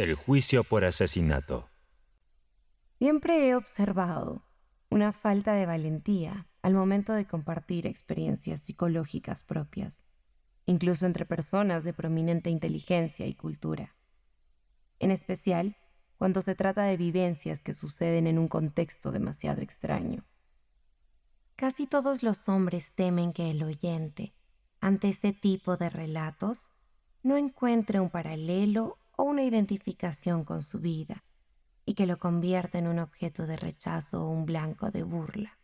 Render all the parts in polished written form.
El juicio por asesinato. Siempre he observado una falta de valentía al momento de compartir experiencias psicológicas propias, incluso entre personas de prominente inteligencia y cultura. En especial, cuando se trata de vivencias que suceden en un contexto demasiado extraño. Casi todos los hombres temen que el oyente, ante este tipo de relatos, no encuentre un paralelo o una identificación con su vida, y que lo convierta en un objeto de rechazo o un blanco de burla.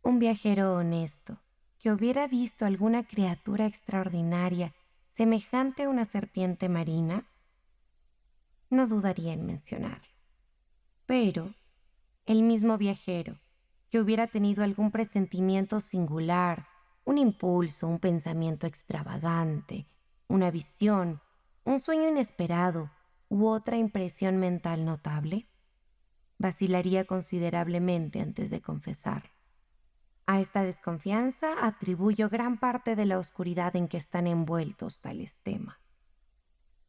Un viajero honesto que hubiera visto alguna criatura extraordinaria semejante a una serpiente marina, no dudaría en mencionarlo. Pero el mismo viajero que hubiera tenido algún presentimiento singular, un impulso, un pensamiento extravagante, una visión, un sueño inesperado u otra impresión mental notable, vacilaría considerablemente antes de confesar. A esta desconfianza atribuyo gran parte de la oscuridad en que están envueltos tales temas.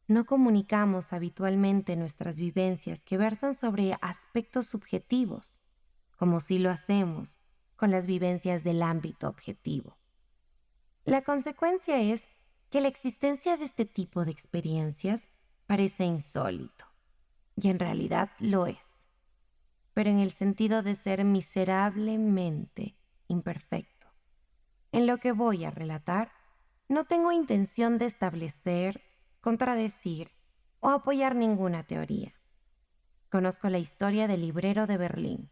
No comunicamos habitualmente nuestras vivencias que versan sobre aspectos subjetivos, como si lo hacemos con las vivencias del ámbito objetivo. La consecuencia es que la existencia de este tipo de experiencias parece insólito, y en realidad lo es, pero en el sentido de ser miserablemente imperfecto. En lo que voy a relatar, no tengo intención de establecer, contradecir o apoyar ninguna teoría. Conozco la historia del librero de Berlín.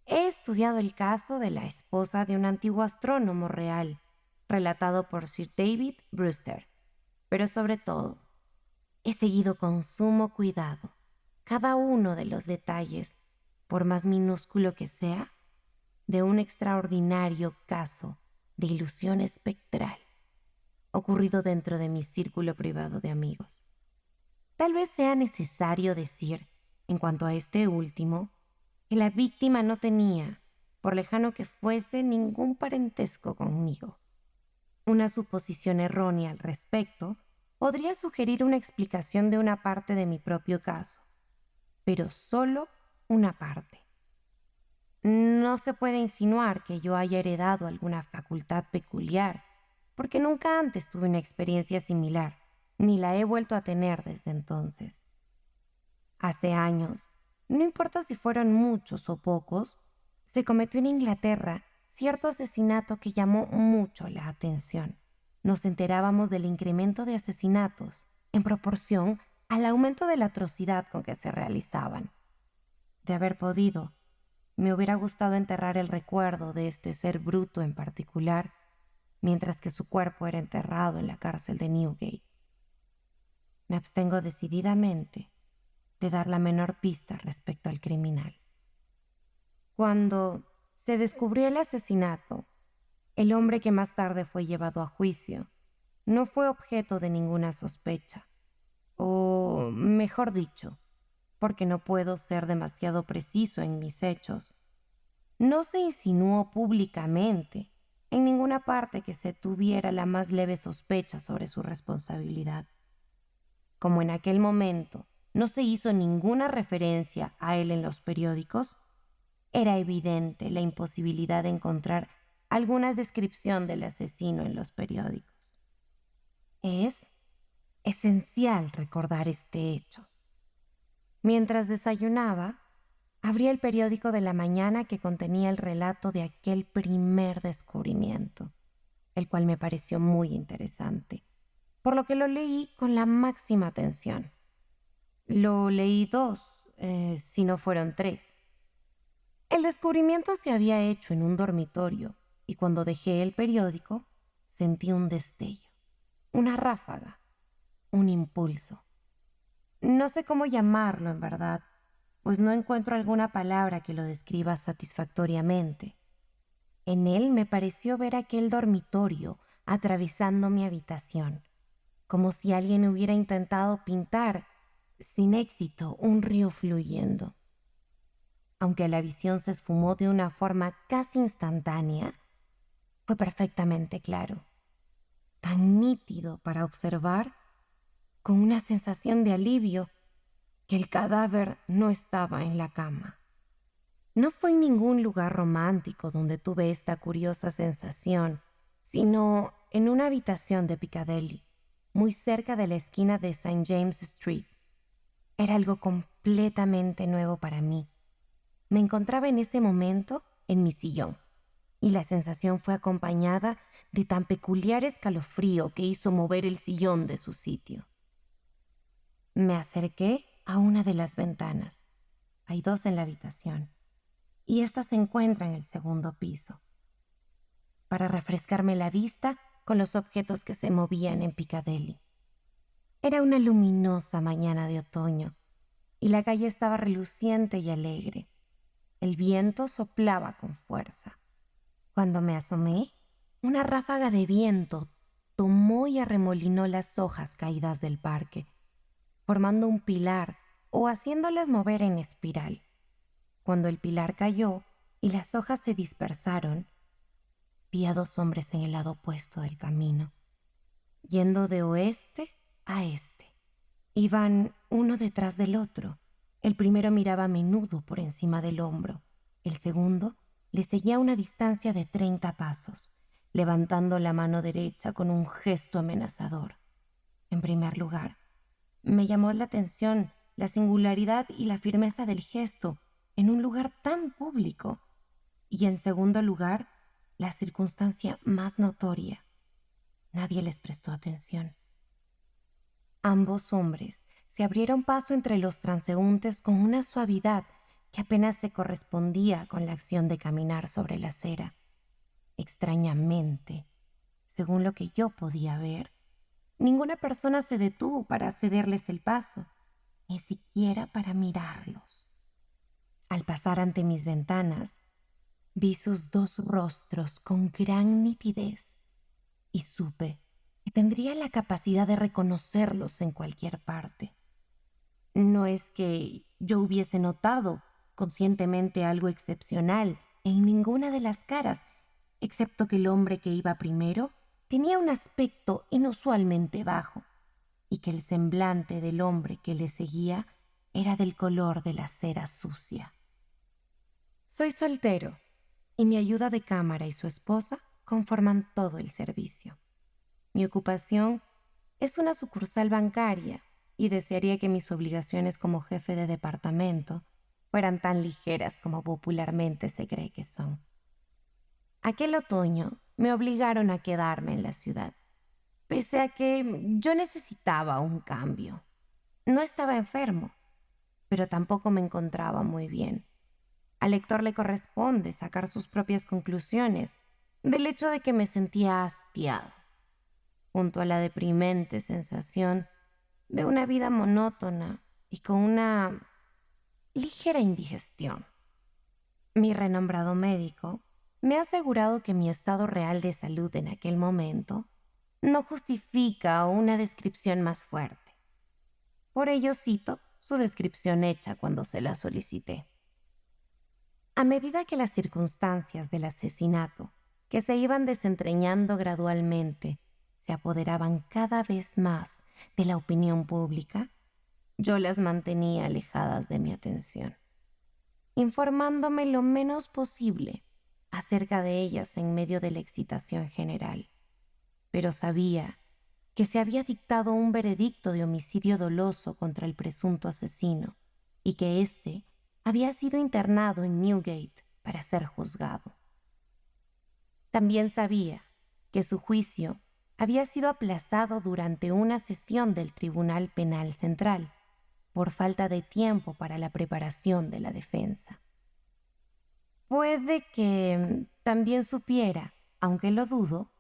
He estudiado el caso de la esposa de un antiguo astrónomo real, relatado por Sir David Brewster, pero sobre todo, he seguido con sumo cuidado cada uno de los detalles, por más minúsculo que sea, de un extraordinario caso de ilusión espectral ocurrido dentro de mi círculo privado de amigos. Tal vez sea necesario decir, en cuanto a este último, que la víctima no tenía, por lejano que fuese, ningún parentesco conmigo. Una suposición errónea al respecto podría sugerir una explicación de una parte de mi propio caso, pero solo una parte. No se puede insinuar que yo haya heredado alguna facultad peculiar, porque nunca antes tuve una experiencia similar, ni la he vuelto a tener desde entonces. Hace años, no importa si fueron muchos o pocos, se cometió en Inglaterra cierto asesinato que llamó mucho la atención. Nos enterábamos del incremento de asesinatos en proporción al aumento de la atrocidad con que se realizaban. De haber podido, me hubiera gustado enterrar el recuerdo de este ser bruto en particular, mientras que su cuerpo era enterrado en la cárcel de Newgate. Me abstengo decididamente de dar la menor pista respecto al criminal. Cuando se descubrió el asesinato, el hombre que más tarde fue llevado a juicio no fue objeto de ninguna sospecha, o mejor dicho, porque no puedo ser demasiado preciso en mis hechos, no se insinuó públicamente en ninguna parte que se tuviera la más leve sospecha sobre su responsabilidad. Como en aquel momento no se hizo ninguna referencia a él en los periódicos, era evidente la imposibilidad de encontrar alguna descripción del asesino en los periódicos. Es esencial recordar este hecho. Mientras desayunaba, abrí el periódico de la mañana que contenía el relato de aquel primer descubrimiento, el cual me pareció muy interesante, por lo que lo leí con la máxima atención. Lo leí si no fueron 3. El descubrimiento se había hecho en un dormitorio y cuando dejé el periódico sentí un destello, una ráfaga, un impulso. No sé cómo llamarlo en verdad, pues no encuentro alguna palabra que lo describa satisfactoriamente. En él me pareció ver aquel dormitorio atravesando mi habitación, como si alguien hubiera intentado pintar, sin éxito, un río fluyendo. Aunque la visión se esfumó de una forma casi instantánea, fue perfectamente claro, tan nítido para observar, con una sensación de alivio que el cadáver no estaba en la cama. No fue en ningún lugar romántico donde tuve esta curiosa sensación, sino en una habitación de Piccadilly, muy cerca de la esquina de St. James Street. Era algo completamente nuevo para mí. Me encontraba en ese momento en mi sillón, y la sensación fue acompañada de tan peculiar escalofrío que hizo mover el sillón de su sitio. Me acerqué a una de las ventanas. Hay dos en la habitación, y esta se encuentra en el segundo piso, para refrescarme la vista con los objetos que se movían en Piccadilly. Era una luminosa mañana de otoño, y la calle estaba reluciente y alegre. El viento soplaba con fuerza. Cuando me asomé, una ráfaga de viento tomó y arremolinó las hojas caídas del parque, formando un pilar o haciéndolas mover en espiral. Cuando el pilar cayó y las hojas se dispersaron, vi a dos hombres en el lado opuesto del camino, yendo de oeste a este. Iban uno detrás del otro. El primero miraba a menudo por encima del hombro. El segundo le seguía a una distancia de 30 pasos, levantando la mano derecha con un gesto amenazador. En primer lugar, me llamó la atención la singularidad y la firmeza del gesto en un lugar tan público. Y en segundo lugar, la circunstancia más notoria. Nadie les prestó atención. Ambos hombres se abrieron paso entre los transeúntes con una suavidad que apenas se correspondía con la acción de caminar sobre la acera. Extrañamente, según lo que yo podía ver, ninguna persona se detuvo para cederles el paso, ni siquiera para mirarlos. Al pasar ante mis ventanas, vi sus dos rostros con gran nitidez y supe que tendría la capacidad de reconocerlos en cualquier parte. No es que yo hubiese notado conscientemente algo excepcional en ninguna de las caras, excepto que el hombre que iba primero tenía un aspecto inusualmente bajo y que el semblante del hombre que le seguía era del color de la cera sucia. Soy soltero y mi ayuda de cámara y su esposa conforman todo el servicio. Mi ocupación es una sucursal bancaria y desearía que mis obligaciones como jefe de departamento fueran tan ligeras como popularmente se cree que son. Aquel otoño me obligaron a quedarme en la ciudad, pese a que yo necesitaba un cambio. No estaba enfermo, pero tampoco me encontraba muy bien. Al lector le corresponde sacar sus propias conclusiones del hecho de que me sentía hastiado, junto a la deprimente sensación de una vida monótona y con una ligera indigestión. Mi renombrado médico me ha asegurado que mi estado real de salud en aquel momento no justifica una descripción más fuerte. Por ello cito su descripción hecha cuando se la solicité. A medida que las circunstancias del asesinato, que se iban desentrañando gradualmente, se apoderaban cada vez más de la opinión pública, yo las mantenía alejadas de mi atención, informándome lo menos posible acerca de ellas en medio de la excitación general. Pero sabía que se había dictado un veredicto de homicidio doloso contra el presunto asesino y que éste había sido internado en Newgate para ser juzgado. También sabía que su juicio había sido aplazado durante una sesión del Tribunal Penal Central por falta de tiempo para la preparación de la defensa. Puede que también supiera, aunque lo dudo,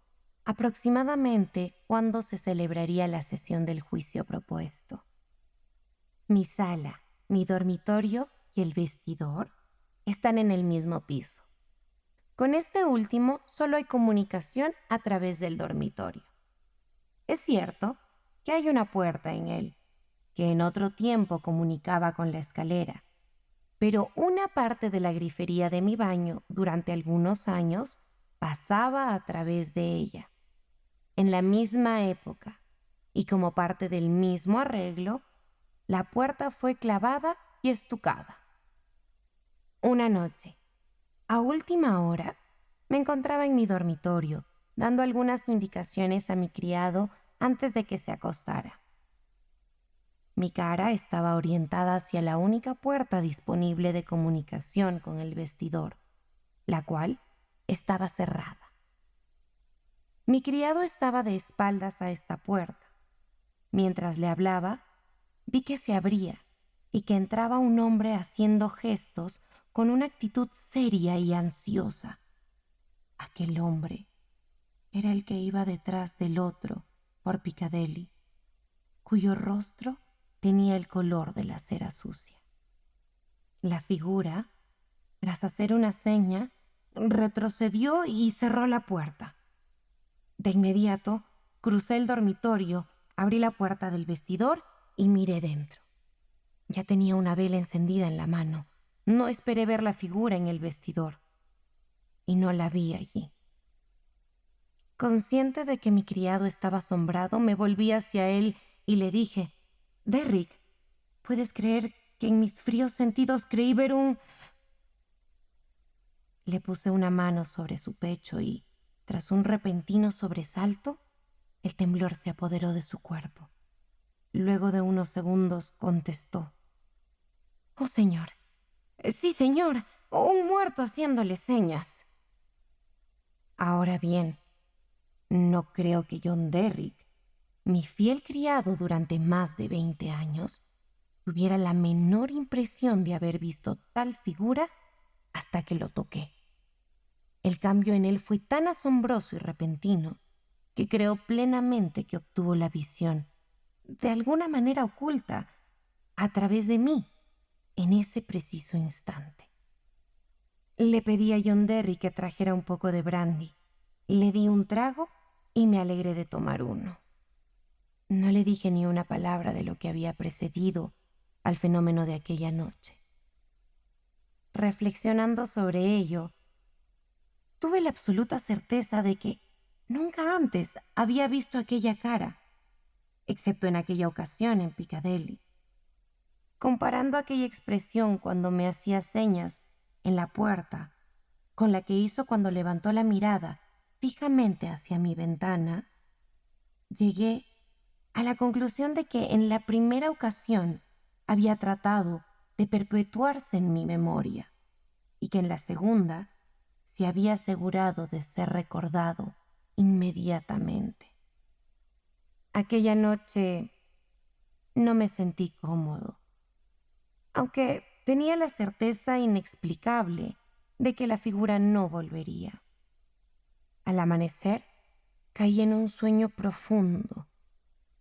aproximadamente cuándo se celebraría la sesión del juicio propuesto. Mi sala, mi dormitorio y el vestidor están en el mismo piso. Con este último solo hay comunicación a través del dormitorio. Es cierto que hay una puerta en él, que en otro tiempo comunicaba con la escalera, pero una parte de la grifería de mi baño durante algunos años pasaba a través de ella. En la misma época y como parte del mismo arreglo, la puerta fue clavada y estucada. Una noche, a última hora, me encontraba en mi dormitorio, dando algunas indicaciones a mi criado antes de que se acostara. Mi cara estaba orientada hacia la única puerta disponible de comunicación con el vestidor, la cual estaba cerrada. Mi criado estaba de espaldas a esta puerta. Mientras le hablaba, vi que se abría y que entraba un hombre haciendo gestos con una actitud seria y ansiosa. Aquel hombre era el que iba detrás del otro por Piccadilly, cuyo rostro tenía el color de la cera sucia. La figura, tras hacer una seña, retrocedió y cerró la puerta. De inmediato, crucé el dormitorio, abrí la puerta del vestidor y miré dentro. Ya tenía una vela encendida en la mano. No esperé ver la figura en el vestidor. Y no la vi allí. Consciente de que mi criado estaba asombrado, me volví hacia él y le dije: «Derrick, ¿puedes creer que en mis fríos sentidos creí ver un...?» Le puse una mano sobre su pecho y, tras un repentino sobresalto, el temblor se apoderó de su cuerpo. Luego de unos segundos contestó: «Oh, señor. Sí, señor. Un muerto haciéndole señas». Ahora bien, no creo que John Derrick, mi fiel criado durante más de 20 años, tuviera la menor impresión de haber visto tal figura hasta que lo toqué. El cambio en él fue tan asombroso y repentino que creo plenamente que obtuvo la visión, de alguna manera oculta, a través de mí, en ese preciso instante. Le pedí a John Derrick que trajera un poco de brandy. Le di un trago y me alegré de tomar uno. No le dije ni una palabra de lo que había precedido al fenómeno de aquella noche. Reflexionando sobre ello, tuve la absoluta certeza de que nunca antes había visto aquella cara, excepto en aquella ocasión en Piccadilly. Comparando aquella expresión cuando me hacía señas en la puerta con la que hizo cuando levantó la mirada fijamente hacia mi ventana, llegué a la conclusión de que en la primera ocasión había tratado de perpetuarse en mi memoria y que en la segunda se había asegurado de ser recordado inmediatamente. Aquella noche no me sentí cómodo, aunque tenía la certeza inexplicable de que la figura no volvería. Al amanecer, caí en un sueño profundo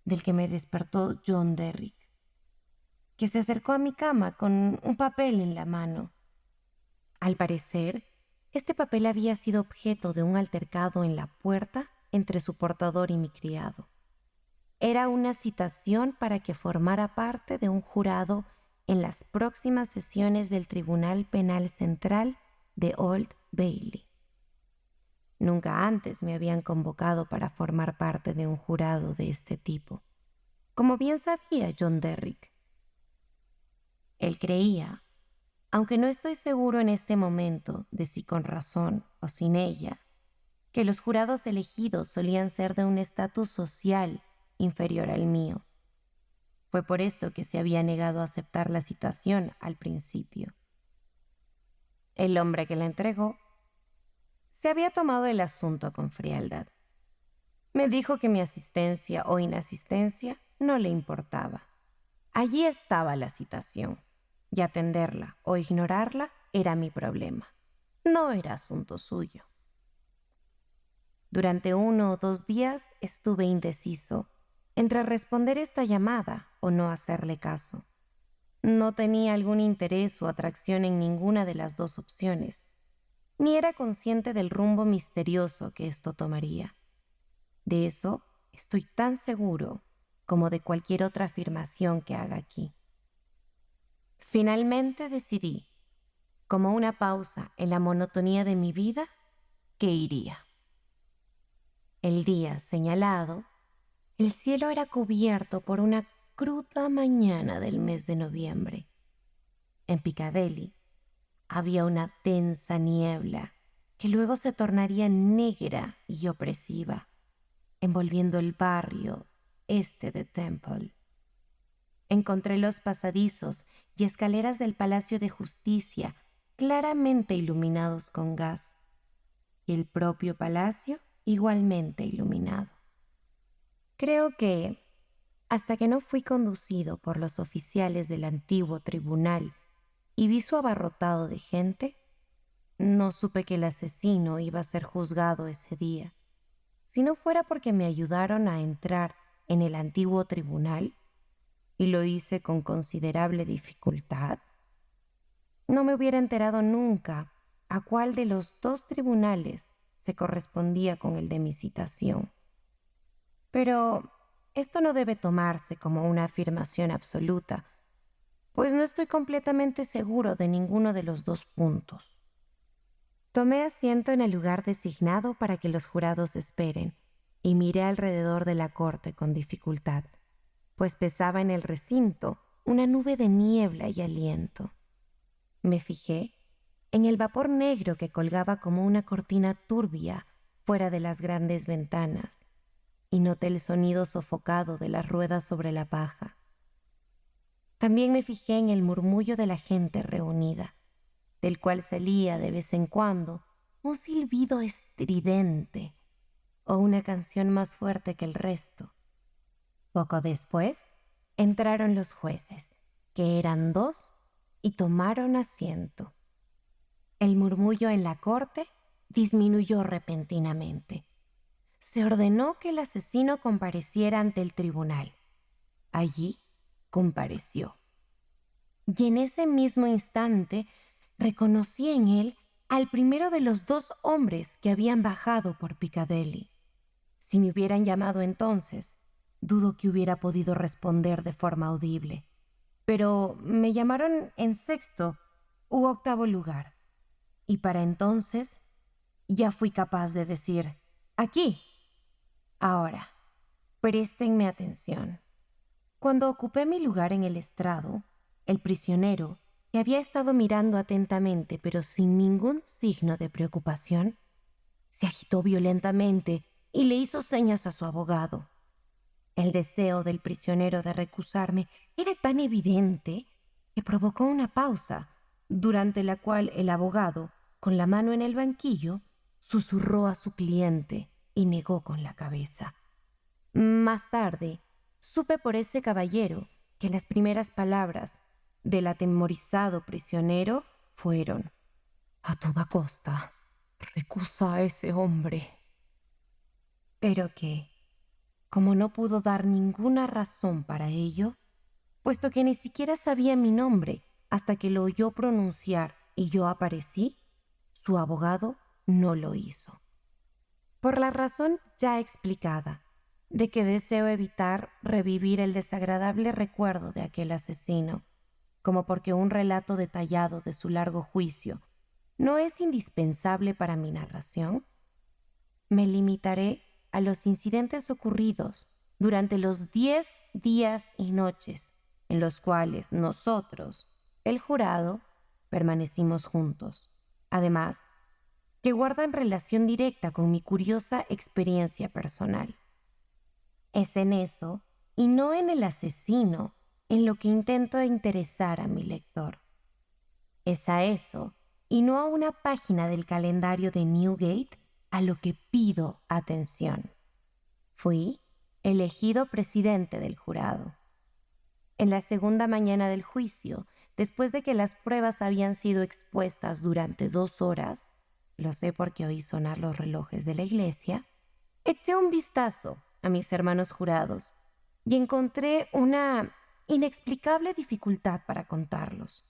del que me despertó John Derrick, que se acercó a mi cama con un papel en la mano. Al parecer, este papel había sido objeto de un altercado en la puerta entre su portador y mi criado. Era una citación para que formara parte de un jurado en las próximas sesiones del Tribunal Penal Central de Old Bailey. Nunca antes me habían convocado para formar parte de un jurado de este tipo, como bien sabía John Derrick. Él creía, aunque no estoy seguro en este momento de si con razón o sin ella, que los jurados elegidos solían ser de un estatus social inferior al mío. Fue por esto que se había negado a aceptar la citación al principio. El hombre que la entregó se había tomado el asunto con frialdad. Me dijo que mi asistencia o inasistencia no le importaba. Allí estaba la citación, y atenderla o ignorarla era mi problema. No era asunto suyo. Durante 1 o 2 días estuve indeciso entre responder esta llamada o no hacerle caso. No tenía algún interés o atracción en ninguna de las dos opciones, ni era consciente del rumbo misterioso que esto tomaría. De eso estoy tan seguro como de cualquier otra afirmación que haga aquí. Finalmente decidí, como una pausa en la monotonía de mi vida, que iría. El día señalado, el cielo era cubierto por una cruda mañana del mes de noviembre. En Piccadilly había una densa niebla que luego se tornaría negra y opresiva, envolviendo el barrio este de Temple. Encontré los pasadizos y escaleras del Palacio de Justicia claramente iluminados con gas, y el propio palacio igualmente iluminado. Creo que, hasta que no fui conducido por los oficiales del antiguo tribunal y vi su abarrotado de gente, no supe que el asesino iba a ser juzgado ese día. Si no fuera porque me ayudaron a entrar en el antiguo tribunal, y lo hice con considerable dificultad, no me hubiera enterado nunca a cuál de los dos tribunales se correspondía con el de mi citación. Pero esto no debe tomarse como una afirmación absoluta, pues no estoy completamente seguro de ninguno de los dos puntos. Tomé asiento en el lugar designado para que los jurados esperen y miré alrededor de la corte con dificultad, pues pesaba en el recinto una nube de niebla y aliento. Me fijé en el vapor negro que colgaba como una cortina turbia fuera de las grandes ventanas y noté el sonido sofocado de las ruedas sobre la paja. También me fijé en el murmullo de la gente reunida, del cual salía de vez en cuando un silbido estridente o una canción más fuerte que el resto. Poco después entraron los jueces, que eran dos, y tomaron asiento. El murmullo en la corte disminuyó repentinamente. Se ordenó que el asesino compareciera ante el tribunal. Allí compareció. Y en ese mismo instante reconocí en él al primero de los dos hombres que habían bajado por Piccadilly. Si me hubieran llamado entonces, dudo que hubiera podido responder de forma audible. Pero me llamaron en sexto u octavo lugar, y para entonces ya fui capaz de decir: «Aquí». Ahora, préstenme atención. Cuando ocupé mi lugar en el estrado, el prisionero, que había estado mirando atentamente pero sin ningún signo de preocupación, se agitó violentamente y le hizo señas a su abogado. El deseo del prisionero de recusarme era tan evidente que provocó una pausa, durante la cual el abogado, con la mano en el banquillo, susurró a su cliente y negó con la cabeza. Más tarde, supe por ese caballero que las primeras palabras del atemorizado prisionero fueron: «A toda costa, recusa a ese hombre». Pero que, como no pudo dar ninguna razón para ello, puesto que ni siquiera sabía mi nombre hasta que lo oyó pronunciar y yo aparecí, su abogado no lo hizo. Por la razón ya explicada, de que deseo evitar revivir el desagradable recuerdo de aquel asesino, como porque un relato detallado de su largo juicio no es indispensable para mi narración, me limitaré a los incidentes ocurridos durante los 10 días y noches en los cuales nosotros, el jurado, permanecimos juntos. Además, que guardan relación directa con mi curiosa experiencia personal. Es en eso, y no en el asesino, en lo que intento interesar a mi lector. Es a eso, y no a una página del calendario de Newgate, a lo que pido atención. Fui elegido presidente del jurado. En la segunda mañana del juicio, después de que las pruebas habían sido expuestas durante 2 horas, lo sé porque oí sonar los relojes de la iglesia, eché un vistazo a mis hermanos jurados y encontré una inexplicable dificultad para contarlos.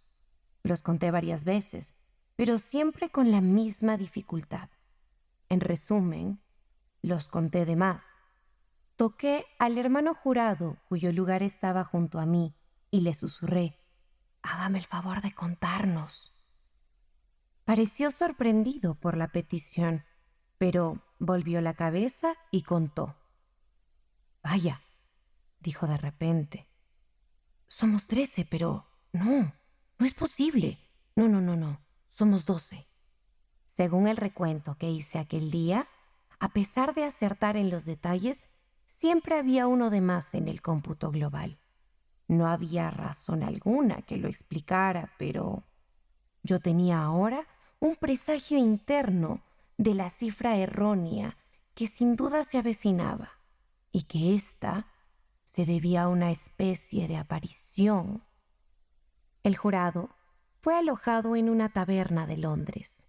Los conté varias veces, pero siempre con la misma dificultad. En resumen, los conté de más. Toqué al hermano jurado cuyo lugar estaba junto a mí y le susurré: «Hágame el favor de contarnos». Pareció sorprendido por la petición, pero volvió la cabeza y contó. «Vaya», dijo de repente, Somos 13, pero no es posible. No. Somos 12. Según el recuento que hice aquel día, a pesar de acertar en los detalles, siempre había uno de más en el cómputo global. No había razón alguna que lo explicara, pero yo tenía ahora un presagio interno de la cifra errónea que sin duda se avecinaba, y que ésta se debía a una especie de aparición. El jurado fue alojado en una taberna de Londres.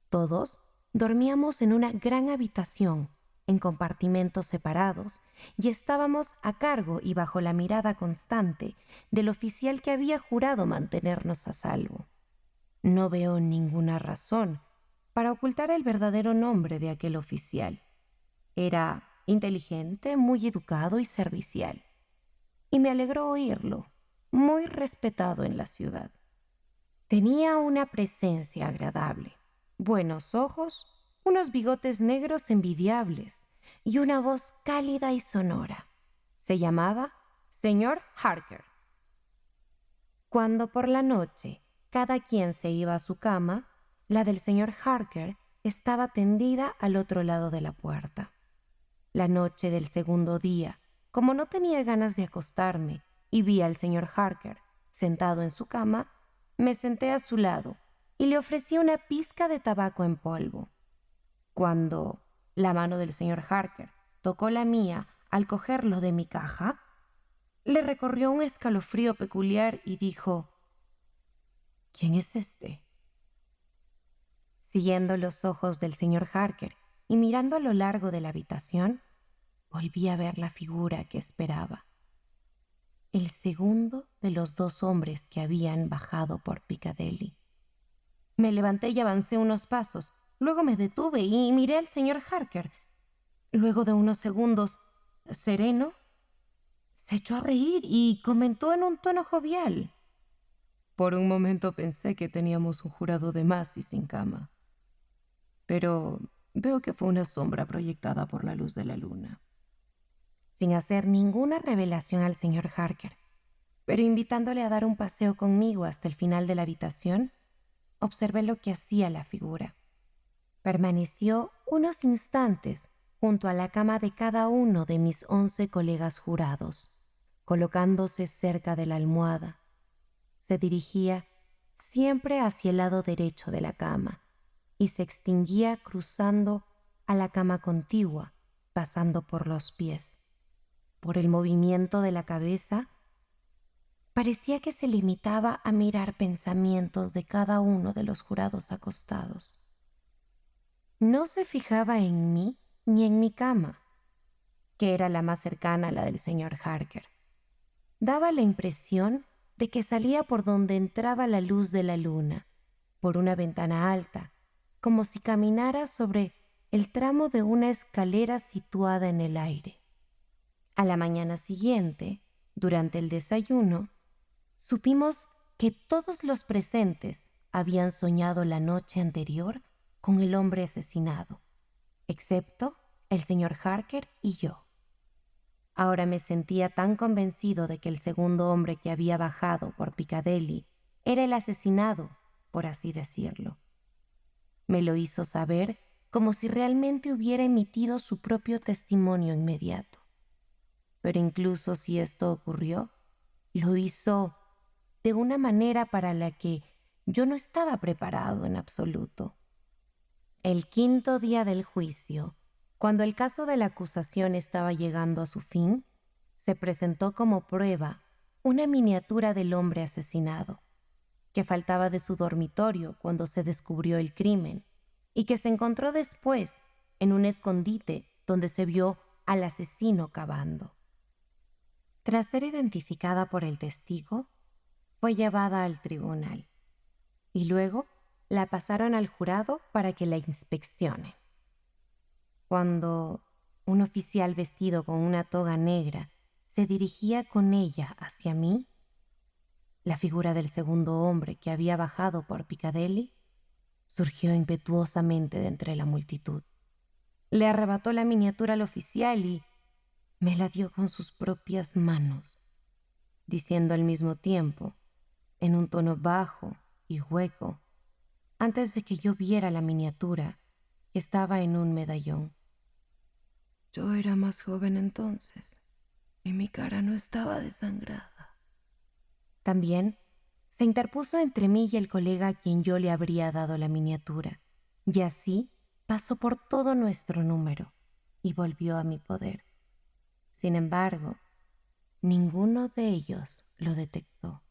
Todos dormíamos en una gran habitación, en compartimentos separados, y estábamos a cargo y bajo la mirada constante del oficial que había jurado mantenernos a salvo. No veo ninguna razón para ocultar el verdadero nombre de aquel oficial. Era inteligente, muy educado y servicial, y me alegró oírlo, muy respetado en la ciudad. Tenía una presencia agradable, buenos ojos, unos bigotes negros envidiables y una voz cálida y sonora. Se llamaba señor Harker. Cuando por la noche cada quien se iba a su cama, la del señor Harker estaba tendida al otro lado de la puerta. La noche del segundo día, como no tenía ganas de acostarme y vi al señor Harker sentado en su cama, me senté a su lado y le ofrecí una pizca de tabaco en polvo. Cuando la mano del señor Harker tocó la mía al cogerlo de mi caja, le recorrió un escalofrío peculiar y dijo: «¿Quién es este?». Siguiendo los ojos del señor Harker y mirando a lo largo de la habitación, volví a ver la figura que esperaba. El segundo de los 2 hombres que habían bajado por Piccadilly. Me levanté y avancé unos pasos. Luego me detuve y miré al señor Harker. Luego de unos segundos, sereno, se echó a reír y comentó en un tono jovial: «Por un momento pensé que teníamos un jurado de más y sin cama. Pero veo que fue una sombra proyectada por la luz de la luna». Sin hacer ninguna revelación al señor Harker, pero invitándole a dar un paseo conmigo hasta el final de la habitación, observé lo que hacía la figura. Permaneció unos instantes junto a la cama de cada uno de mis 11 colegas jurados, colocándose cerca de la almohada. Se dirigía siempre hacia el lado derecho de la cama y se extinguía cruzando a la cama contigua, pasando por los pies. Por el movimiento de la cabeza, parecía que se limitaba a mirar pensamientos de cada uno de los jurados acostados. No se fijaba en mí ni en mi cama, que era la más cercana a la del señor Harker. Daba la impresión de que salía por donde entraba la luz de la luna, por una ventana alta, como si caminara sobre el tramo de una escalera situada en el aire. A la mañana siguiente, durante el desayuno, supimos que todos los presentes habían soñado la noche anterior con el hombre asesinado, excepto el señor Harker y yo. Ahora me sentía tan convencido de que el segundo hombre que había bajado por Piccadilly era el asesinado, por así decirlo. Me lo hizo saber como si realmente hubiera emitido su propio testimonio inmediato. Pero incluso si esto ocurrió, lo hizo de una manera para la que yo no estaba preparado en absoluto. El quinto día del juicio, cuando el caso de la acusación estaba llegando a su fin, se presentó como prueba una miniatura del hombre asesinado, que faltaba de su dormitorio cuando se descubrió el crimen y que se encontró después en un escondite donde se vio al asesino cavando. Tras ser identificada por el testigo, fue llevada al tribunal y luego la pasaron al jurado para que la inspeccione. Cuando un oficial vestido con una toga negra se dirigía con ella hacia mí, la figura del segundo hombre que había bajado por Piccadilly surgió impetuosamente de entre la multitud. Le arrebató la miniatura al oficial y me la dio con sus propias manos. diciendo al mismo tiempo, en un tono bajo y hueco, antes de que yo viera la miniatura, que estaba en un medallón. Yo era más joven entonces, y mi cara no estaba desangrada. También se interpuso entre mí y el colega a quien yo le habría dado la miniatura, y así pasó por todo nuestro número y volvió a mi poder. Sin embargo, ninguno de ellos lo detectó.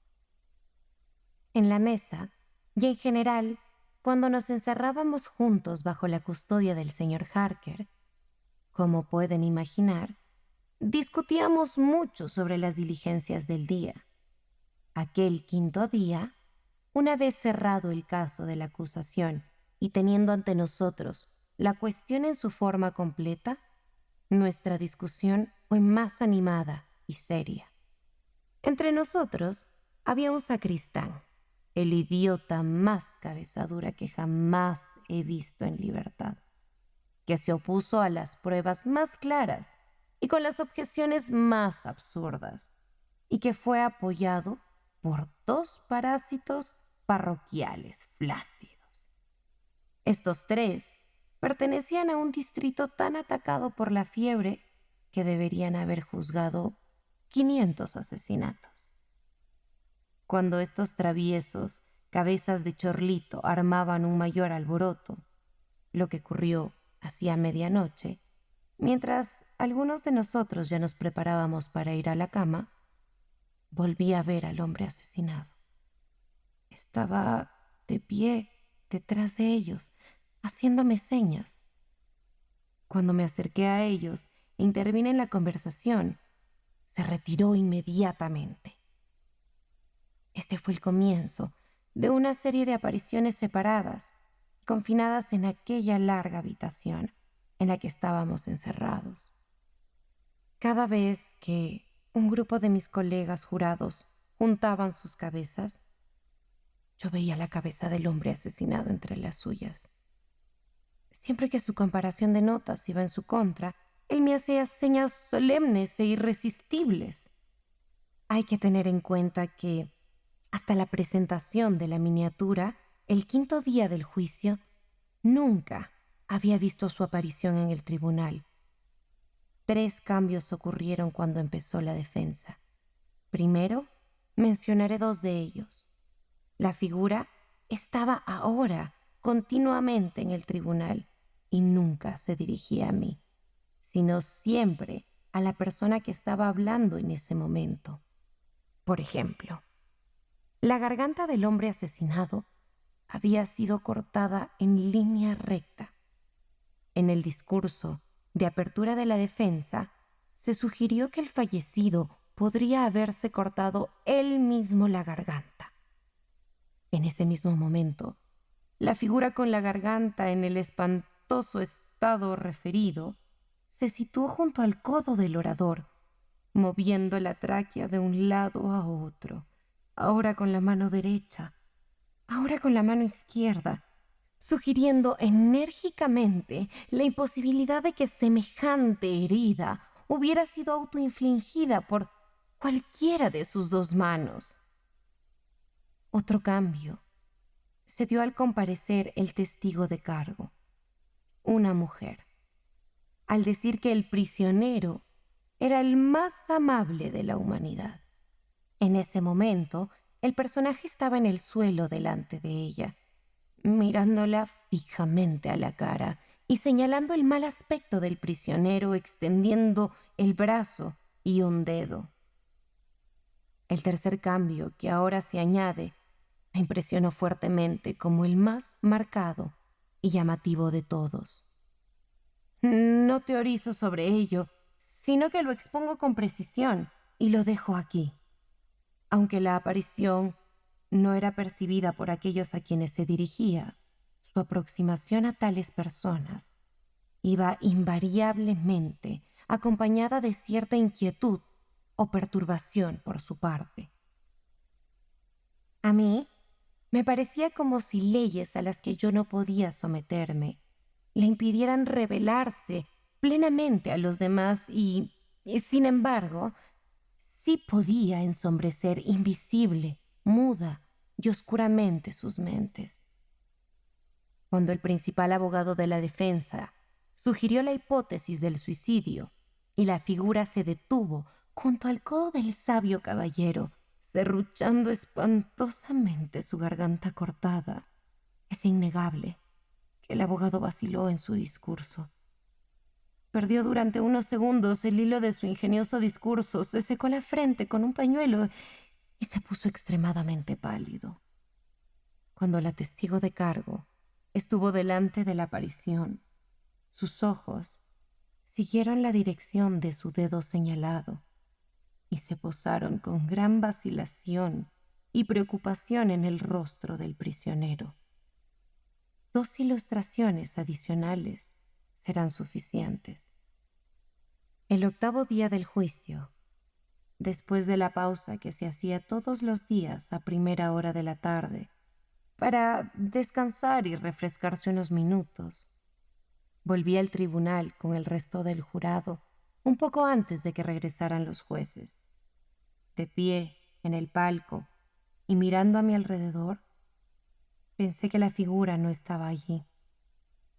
En la mesa, y en general, cuando nos encerrábamos juntos bajo la custodia del señor Harker, como pueden imaginar, discutíamos mucho sobre las diligencias del día. Aquel quinto día, una vez cerrado el caso de la acusación y teniendo ante nosotros la cuestión en su forma completa, nuestra discusión fue más animada y seria. Entre nosotros había un sacristán, el idiota más cabezadura que jamás he visto en libertad, que se opuso a las pruebas más claras y con las objeciones más absurdas, y que fue apoyado por dos parásitos parroquiales flácidos. Estos tres pertenecían a un distrito tan atacado por la fiebre que deberían haber juzgado 500 asesinatos. Cuando estos traviesos, cabezas de chorlito, armaban un mayor alboroto, lo que ocurrió hacia medianoche, mientras algunos de nosotros ya nos preparábamos para ir a la cama, volví a ver al hombre asesinado. Estaba de pie detrás de ellos, haciéndome señas. Cuando me acerqué a ellos e intervine en la conversación, se retiró inmediatamente. Este fue el comienzo de una serie de apariciones separadas, confinadas en aquella larga habitación en la que estábamos encerrados. Cada vez que un grupo de mis colegas jurados juntaban sus cabezas, yo veía la cabeza del hombre asesinado entre las suyas. Siempre que su comparación de notas iba en su contra, él me hacía señas solemnes e irresistibles. Hay que tener en cuenta que, hasta la presentación de la miniatura, el quinto día del juicio, nunca había visto su aparición en el tribunal. 3 cambios ocurrieron cuando empezó la defensa. Primero, mencionaré 2 de ellos. La figura estaba ahora continuamente en el tribunal y nunca se dirigía a mí, sino siempre a la persona que estaba hablando en ese momento. Por ejemplo, la garganta del hombre asesinado había sido cortada en línea recta. En el discurso de apertura de la defensa, se sugirió que el fallecido podría haberse cortado él mismo la garganta. En ese mismo momento, la figura con la garganta en el espantoso estado referido se situó junto al codo del orador, moviendo la tráquea de un lado a otro, ahora con la mano derecha, ahora con la mano izquierda, sugiriendo enérgicamente la imposibilidad de que semejante herida hubiera sido autoinfligida por cualquiera de sus 2 manos. Otro cambio se dio al comparecer el testigo de cargo, una mujer, al decir que el prisionero era el más amable de la humanidad. En ese momento, el personaje estaba en el suelo delante de ella, mirándola fijamente a la cara y señalando el mal aspecto del prisionero extendiendo el brazo y un dedo. El tercer cambio que ahora se añade me impresionó fuertemente como el más marcado y llamativo de todos. No teorizo sobre ello, sino que lo expongo con precisión y lo dejo aquí. Aunque la aparición no era percibida por aquellos a quienes se dirigía, su aproximación a tales personas iba invariablemente acompañada de cierta inquietud o perturbación por su parte. A mí me parecía como si leyes a las que yo no podía someterme le impidieran revelarse plenamente a los demás y sin embargo, sí podía ensombrecer invisible, muda y oscuramente sus mentes. Cuando el principal abogado de la defensa sugirió la hipótesis del suicidio y la figura se detuvo junto al codo del sabio caballero, serruchando espantosamente su garganta cortada, es innegable que el abogado vaciló en su discurso. Perdió durante unos segundos el hilo de su ingenioso discurso, se secó la frente con un pañuelo y se puso extremadamente pálido. Cuando la testigo de cargo estuvo delante de la aparición, sus ojos siguieron la dirección de su dedo señalado y se posaron con gran vacilación y preocupación en el rostro del prisionero. 2 ilustraciones adicionales serán suficientes. El 8º día del juicio, después de la pausa que se hacía todos los días a primera hora de la tarde, para descansar y refrescarse unos minutos, volví al tribunal con el resto del jurado un poco antes de que regresaran los jueces. De pie en el palco y mirando a mi alrededor, pensé que la figura no estaba allí,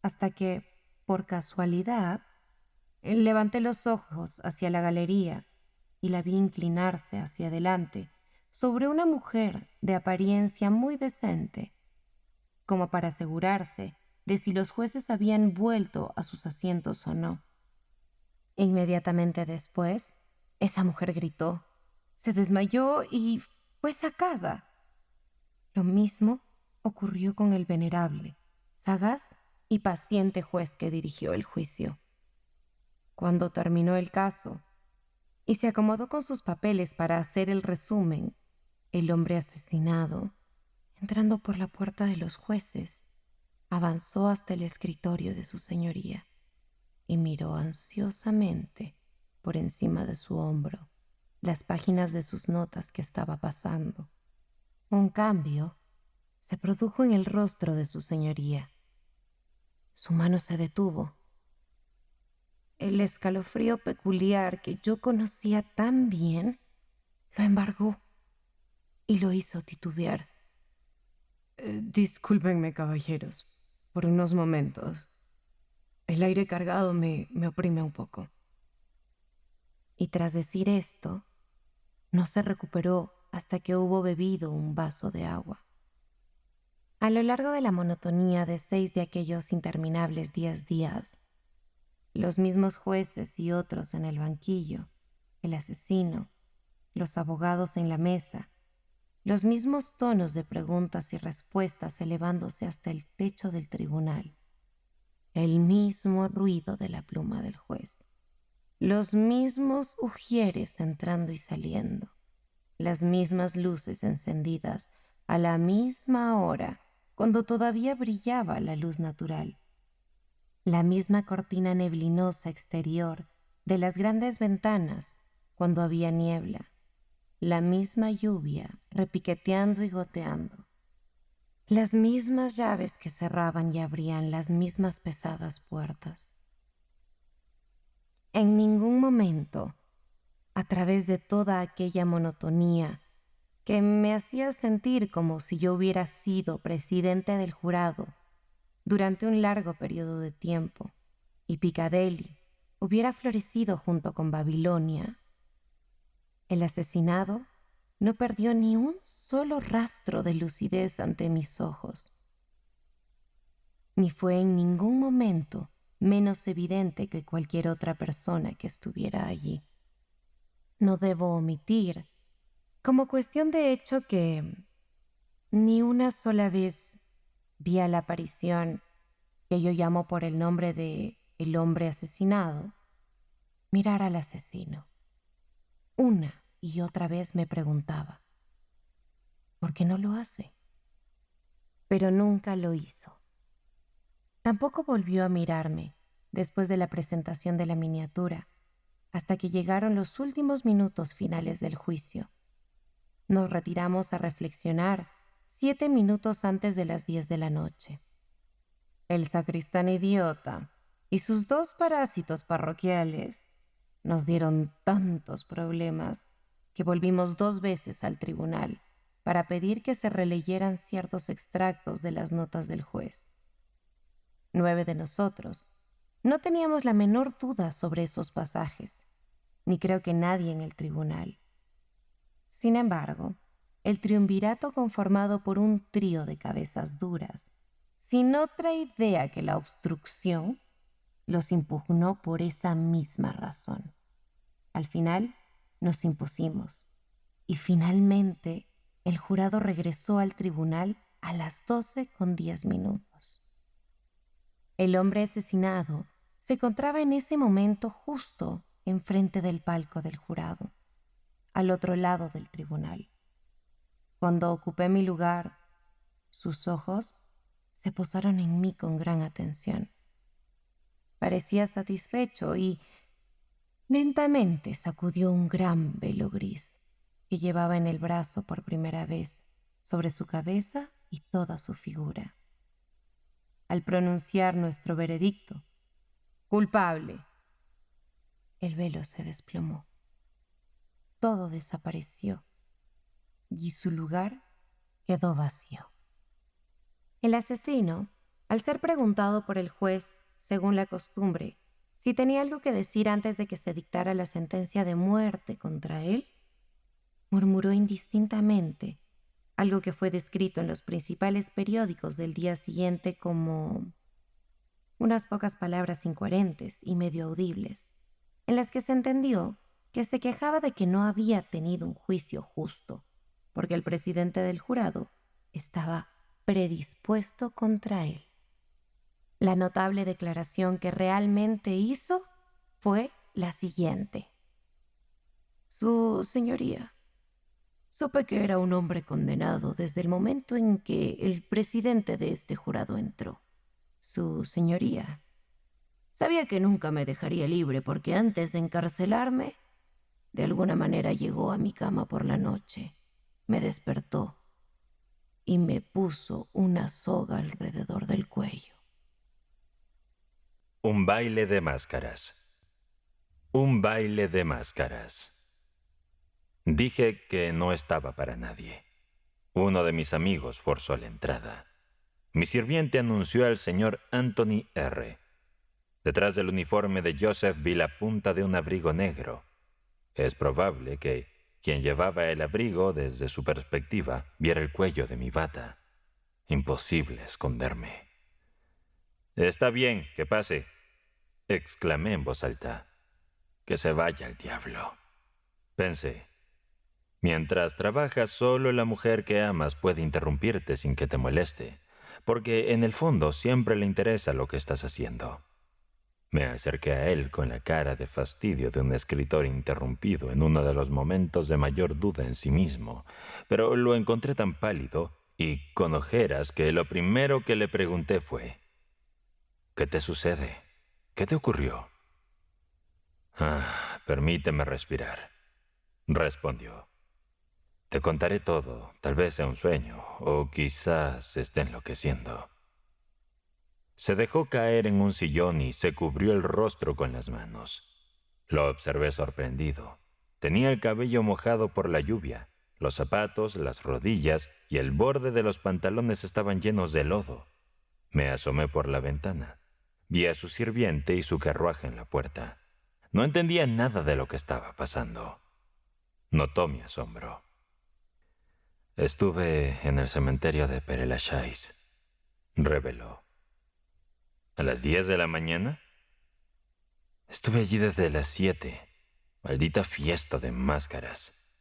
hasta que, por casualidad, levanté los ojos hacia la galería y la vi inclinarse hacia adelante sobre una mujer de apariencia muy decente, como para asegurarse de si los jueces habían vuelto a sus asientos o no. Inmediatamente después, esa mujer gritó, se desmayó y fue sacada. Lo mismo ocurrió con el venerable, sagaz y paciente juez que dirigió el juicio. Cuando terminó el caso y se acomodó con sus papeles para hacer el resumen, el hombre asesinado, entrando por la puerta de los jueces, avanzó hasta el escritorio de su señoría y miró ansiosamente por encima de su hombro las páginas de sus notas que estaba pasando. Un cambio se produjo en el rostro de su señoría. Su mano se detuvo. El escalofrío peculiar que yo conocía tan bien lo embargó y lo hizo titubear. Discúlpenme, caballeros, por unos momentos. El aire cargado me oprime un poco. Y tras decir esto, no se recuperó hasta que hubo bebido un vaso de agua. A lo largo de la monotonía de 6 de aquellos interminables 10 días, los mismos jueces y otros en el banquillo, el asesino, los abogados en la mesa, los mismos tonos de preguntas y respuestas elevándose hasta el techo del tribunal, el mismo ruido de la pluma del juez, los mismos ujieres entrando y saliendo, las mismas luces encendidas a la misma hora cuando todavía brillaba la luz natural, la misma cortina neblinosa exterior de las grandes ventanas cuando había niebla, la misma lluvia repiqueteando y goteando, las mismas llaves que cerraban y abrían las mismas pesadas puertas. En ningún momento, a través de toda aquella monotonía que me hacía sentir como si yo hubiera sido presidente del jurado durante un largo periodo de tiempo y Piccadilly hubiera florecido junto con Babilonia, el asesinado no perdió ni un solo rastro de lucidez ante mis ojos, ni fue en ningún momento menos evidente que cualquier otra persona que estuviera allí. No debo omitir, como cuestión de hecho, que ni una sola vez vi a la aparición que yo llamo por el nombre de el hombre asesinado mirar al asesino. Una y otra vez me preguntaba, ¿por qué no lo hace? Pero nunca lo hizo. Tampoco volvió a mirarme después de la presentación de la miniatura, hasta que llegaron los últimos minutos finales del juicio. Nos retiramos a reflexionar 7 minutos antes de las 10 de la noche. El sacristán idiota y sus 2 parásitos parroquiales nos dieron tantos problemas que volvimos 2 veces al tribunal para pedir que se releyeran ciertos extractos de las notas del juez. 9 de nosotros no teníamos la menor duda sobre esos pasajes, ni creo que nadie en el tribunal. Sin embargo, el triunvirato conformado por un trío de cabezas duras, sin otra idea que la obstrucción, los impugnó por esa misma razón. Al final, nos impusimos, y finalmente el jurado regresó al tribunal a las 12:10. El hombre asesinado se encontraba en ese momento justo enfrente del palco del jurado, al otro lado del tribunal. Cuando ocupé mi lugar, sus ojos se posaron en mí con gran atención. Parecía satisfecho y lentamente sacudió un gran velo gris que llevaba en el brazo por primera vez sobre su cabeza y toda su figura. Al pronunciar nuestro veredicto, culpable, el velo se desplomó. Todo desapareció y su lugar quedó vacío. El asesino, al ser preguntado por el juez, según la costumbre, si tenía algo que decir antes de que se dictara la sentencia de muerte contra él, murmuró indistintamente algo que fue descrito en los principales periódicos del día siguiente como unas pocas palabras incoherentes y medio audibles, en las que se entendió que se quejaba de que no había tenido un juicio justo, porque el presidente del jurado estaba predispuesto contra él. La notable declaración que realmente hizo fue la siguiente. Su señoría, supe que era un hombre condenado desde el momento en que el presidente de este jurado entró. Su señoría, sabía que nunca me dejaría libre porque antes de encarcelarme, de alguna manera llegó a mi cama por la noche, me despertó y me puso una soga alrededor del cuello. Un baile de máscaras. Un baile de máscaras. Dije que no estaba para nadie. Uno de mis amigos forzó la entrada. Mi sirviente anunció al señor Anthony R. Detrás del uniforme de Joseph vi la punta de un abrigo negro. Es probable que quien llevaba el abrigo, desde su perspectiva, viera el cuello de mi bata. Imposible esconderme. «Está bien, que pase», exclamé en voz alta. «Que se vaya al diablo». Pensé, mientras trabajas, solo la mujer que amas puede interrumpirte sin que te moleste, porque en el fondo siempre le interesa lo que estás haciendo. Me acerqué a él con la cara de fastidio de un escritor interrumpido en uno de los momentos de mayor duda en sí mismo, pero lo encontré tan pálido y con ojeras que lo primero que le pregunté fue: «¿Qué te sucede? ¿Qué te ocurrió?» «Permíteme respirar», respondió. «Te contaré todo, tal vez sea un sueño, o quizás esté enloqueciendo». Se dejó caer en un sillón y se cubrió el rostro con las manos. Lo observé sorprendido. Tenía el cabello mojado por la lluvia. Los zapatos, las rodillas y el borde de los pantalones estaban llenos de lodo. Me asomé por la ventana. Vi a su sirviente y su carruaje en la puerta. No entendía nada de lo que estaba pasando. Notó mi asombro. «Estuve en el cementerio de Père Lachaise», reveló. «¿A las 10 de la mañana?» «Estuve allí desde las 7. Maldita fiesta de máscaras».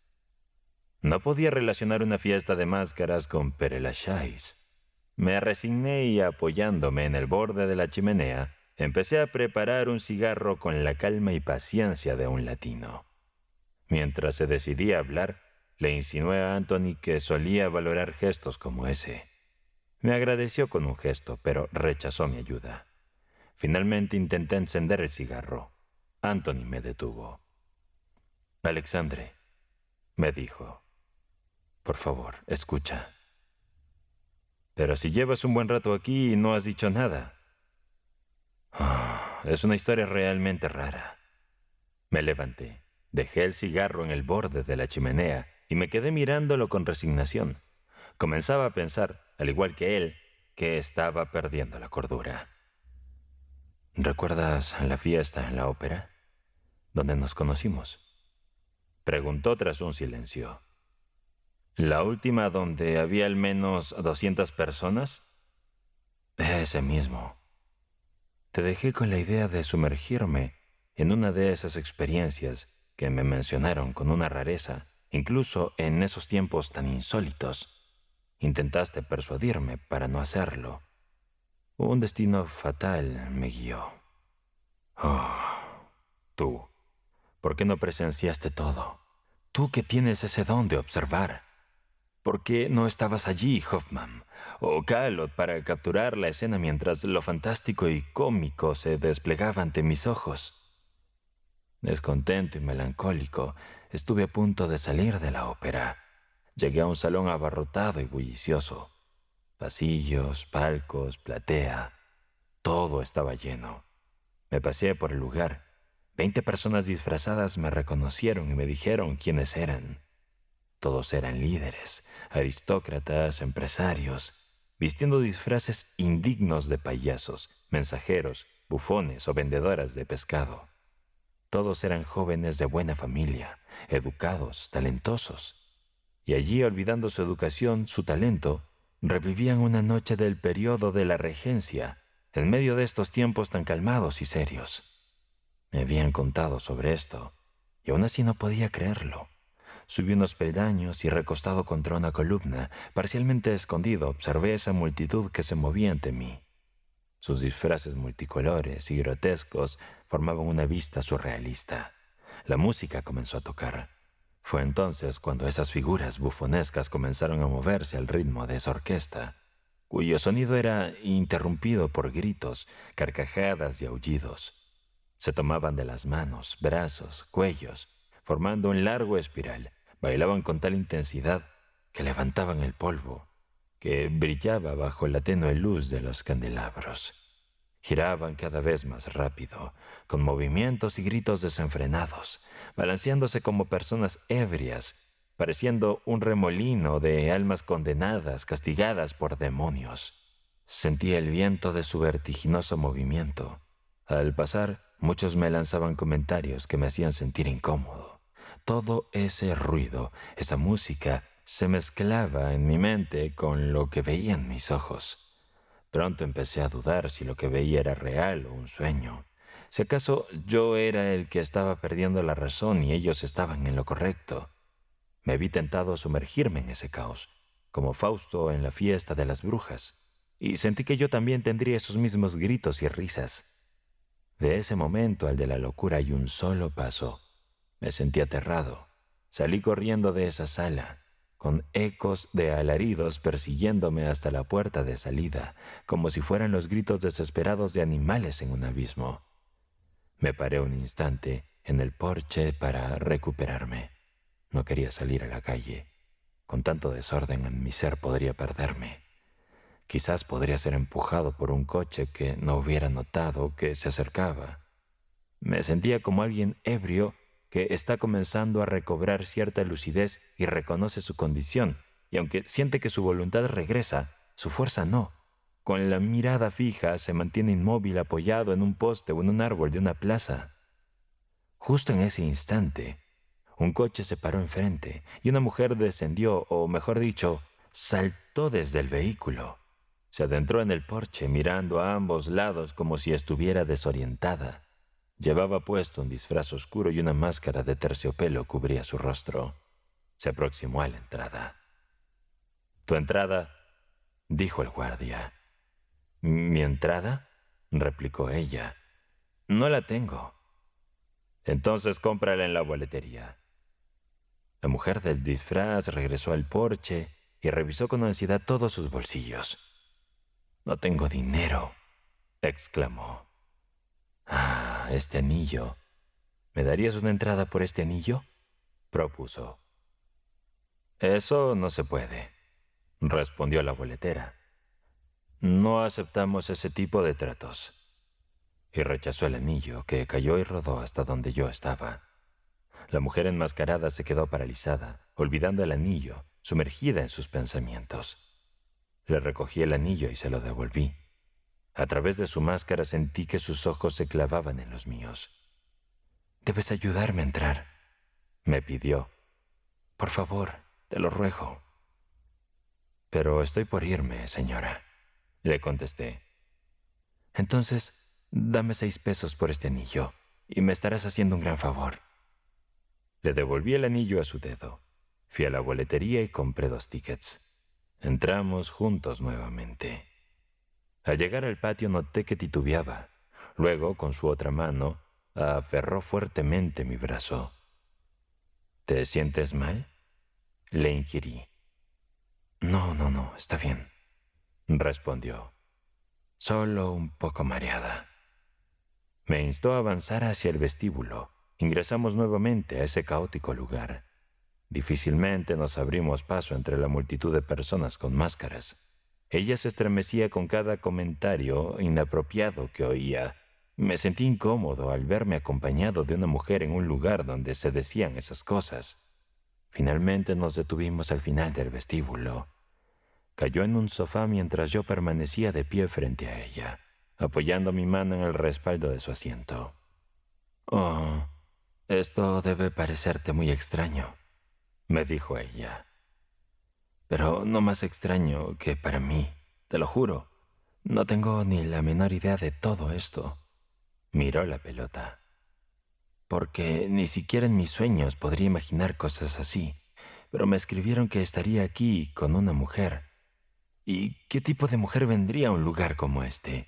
No podía relacionar una fiesta de máscaras con Père Lachaise. Me resigné y, apoyándome en el borde de la chimenea, empecé a preparar un cigarro con la calma y paciencia de un latino. Mientras se decidía a hablar, le insinué a Anthony que solía valorar gestos como ese. Me agradeció con un gesto, pero rechazó mi ayuda. Finalmente intenté encender el cigarro. Anthony me detuvo. «Alexandre», me dijo, «por favor, escucha». «Pero si llevas un buen rato aquí y no has dicho nada». Es una historia realmente rara». Me levanté. Dejé el cigarro en el borde de la chimenea y me quedé mirándolo con resignación. Comenzaba a pensar, al igual que él, que estaba perdiendo la cordura. ¿Recuerdas la fiesta en la ópera? ¿Donde nos conocimos? Preguntó tras un silencio. ¿La última donde había al menos 200 personas? Ese mismo. Te dejé con la idea de sumergirme en una de esas experiencias que me mencionaron con una rareza, incluso en esos tiempos tan insólitos. Intentaste persuadirme para no hacerlo. Un destino fatal me guió. Oh, tú, ¿por qué no presenciaste todo? Tú que tienes ese don de observar. ¿Por qué no estabas allí, Hoffman, o Callot, para capturar la escena mientras lo fantástico y cómico se desplegaba ante mis ojos? Descontento y melancólico, estuve a punto de salir de la ópera. Llegué a un salón abarrotado y bullicioso. Pasillos, palcos, platea, todo estaba lleno. Me paseé por el lugar. 20 personas disfrazadas me reconocieron y me dijeron quiénes eran. Todos eran líderes, aristócratas, empresarios, vistiendo disfraces indignos de payasos, mensajeros, bufones o vendedoras de pescado. Todos eran jóvenes de buena familia, educados, talentosos. Y allí, olvidando su educación, su talento, revivían una noche del periodo de la regencia, en medio de estos tiempos tan calmados y serios. Me habían contado sobre esto, y aún así no podía creerlo. Subí unos peldaños y, recostado contra una columna, parcialmente escondido, observé esa multitud que se movía ante mí. Sus disfraces multicolores y grotescos formaban una vista surrealista. La música comenzó a tocar. Fue entonces cuando esas figuras bufonescas comenzaron a moverse al ritmo de esa orquesta, cuyo sonido era interrumpido por gritos, carcajadas y aullidos. Se tomaban de las manos, brazos, cuellos, formando un largo espiral. Bailaban con tal intensidad que levantaban el polvo, que brillaba bajo la tenue luz de los candelabros. Giraban cada vez más rápido, con movimientos y gritos desenfrenados, balanceándose como personas ebrias, pareciendo un remolino de almas condenadas, castigadas por demonios. Sentía el viento de su vertiginoso movimiento. Al pasar, muchos me lanzaban comentarios que me hacían sentir incómodo. Todo ese ruido, esa música, se mezclaba en mi mente con lo que veía en mis ojos. Pronto empecé a dudar si lo que veía era real o un sueño. Si acaso yo era el que estaba perdiendo la razón y ellos estaban en lo correcto. Me vi tentado a sumergirme en ese caos, como Fausto en la fiesta de las brujas, y sentí que yo también tendría esos mismos gritos y risas. De ese momento al de la locura hay un solo paso. Me sentí aterrado. Salí corriendo de esa sala, con ecos de alaridos persiguiéndome hasta la puerta de salida, como si fueran los gritos desesperados de animales en un abismo. Me paré un instante en el porche para recuperarme. No quería salir a la calle. Con tanto desorden en mi ser podría perderme. Quizás podría ser empujado por un coche que no hubiera notado que se acercaba. Me sentía como alguien ebrio que está comenzando a recobrar cierta lucidez y reconoce su condición, y aunque siente que su voluntad regresa, su fuerza no. Con la mirada fija se mantiene inmóvil apoyado en un poste o en un árbol de una plaza. Justo en ese instante, un coche se paró enfrente y una mujer descendió, o mejor dicho, saltó desde el vehículo. Se adentró en el porche mirando a ambos lados como si estuviera desorientada. Llevaba puesto un disfraz oscuro y una máscara de terciopelo cubría su rostro. Se aproximó a la entrada. «¿Tu entrada?», dijo el guardia. «¿Mi entrada?», replicó ella. «No la tengo». «Entonces cómprala en la boletería». La mujer del disfraz regresó al porche y revisó con ansiedad todos sus bolsillos. «No tengo dinero», exclamó. «Ah, este anillo. ¿Me darías una entrada por este anillo?», propuso. «Eso no se puede», respondió la boletera. «No aceptamos ese tipo de tratos». Y rechazó el anillo, que cayó y rodó hasta donde yo estaba. La mujer enmascarada se quedó paralizada, olvidando el anillo, sumergida en sus pensamientos. Le recogí el anillo y se lo devolví. A través de su máscara sentí que sus ojos se clavaban en los míos. «Debes ayudarme a entrar», me pidió. «Por favor, te lo ruego». «Pero estoy por irme, señora», le contesté. «Entonces, dame 6 pesos por este anillo y me estarás haciendo un gran favor». Le devolví el anillo a su dedo. Fui a la boletería y compré 2 tickets. Entramos juntos nuevamente. Al llegar al patio noté que titubeaba. Luego, con su otra mano, aferró fuertemente mi brazo. «¿Te sientes mal?», le inquirí. No, está bien», respondió. «Solo un poco mareada». Me instó a avanzar hacia el vestíbulo. Ingresamos nuevamente a ese caótico lugar. Difícilmente nos abrimos paso entre la multitud de personas con máscaras. Ella se estremecía con cada comentario inapropiado que oía. Me sentí incómodo al verme acompañado de una mujer en un lugar donde se decían esas cosas. Finalmente nos detuvimos al final del vestíbulo. Cayó en un sofá mientras yo permanecía de pie frente a ella, apoyando mi mano en el respaldo de su asiento. «Oh, esto debe parecerte muy extraño», me dijo ella. «Pero no más extraño que para mí, te lo juro. No tengo ni la menor idea de todo esto». Miró la pelota. «Porque ni siquiera en mis sueños podría imaginar cosas así, pero me escribieron que estaría aquí con una mujer. ¿Y qué tipo de mujer vendría a un lugar como este?».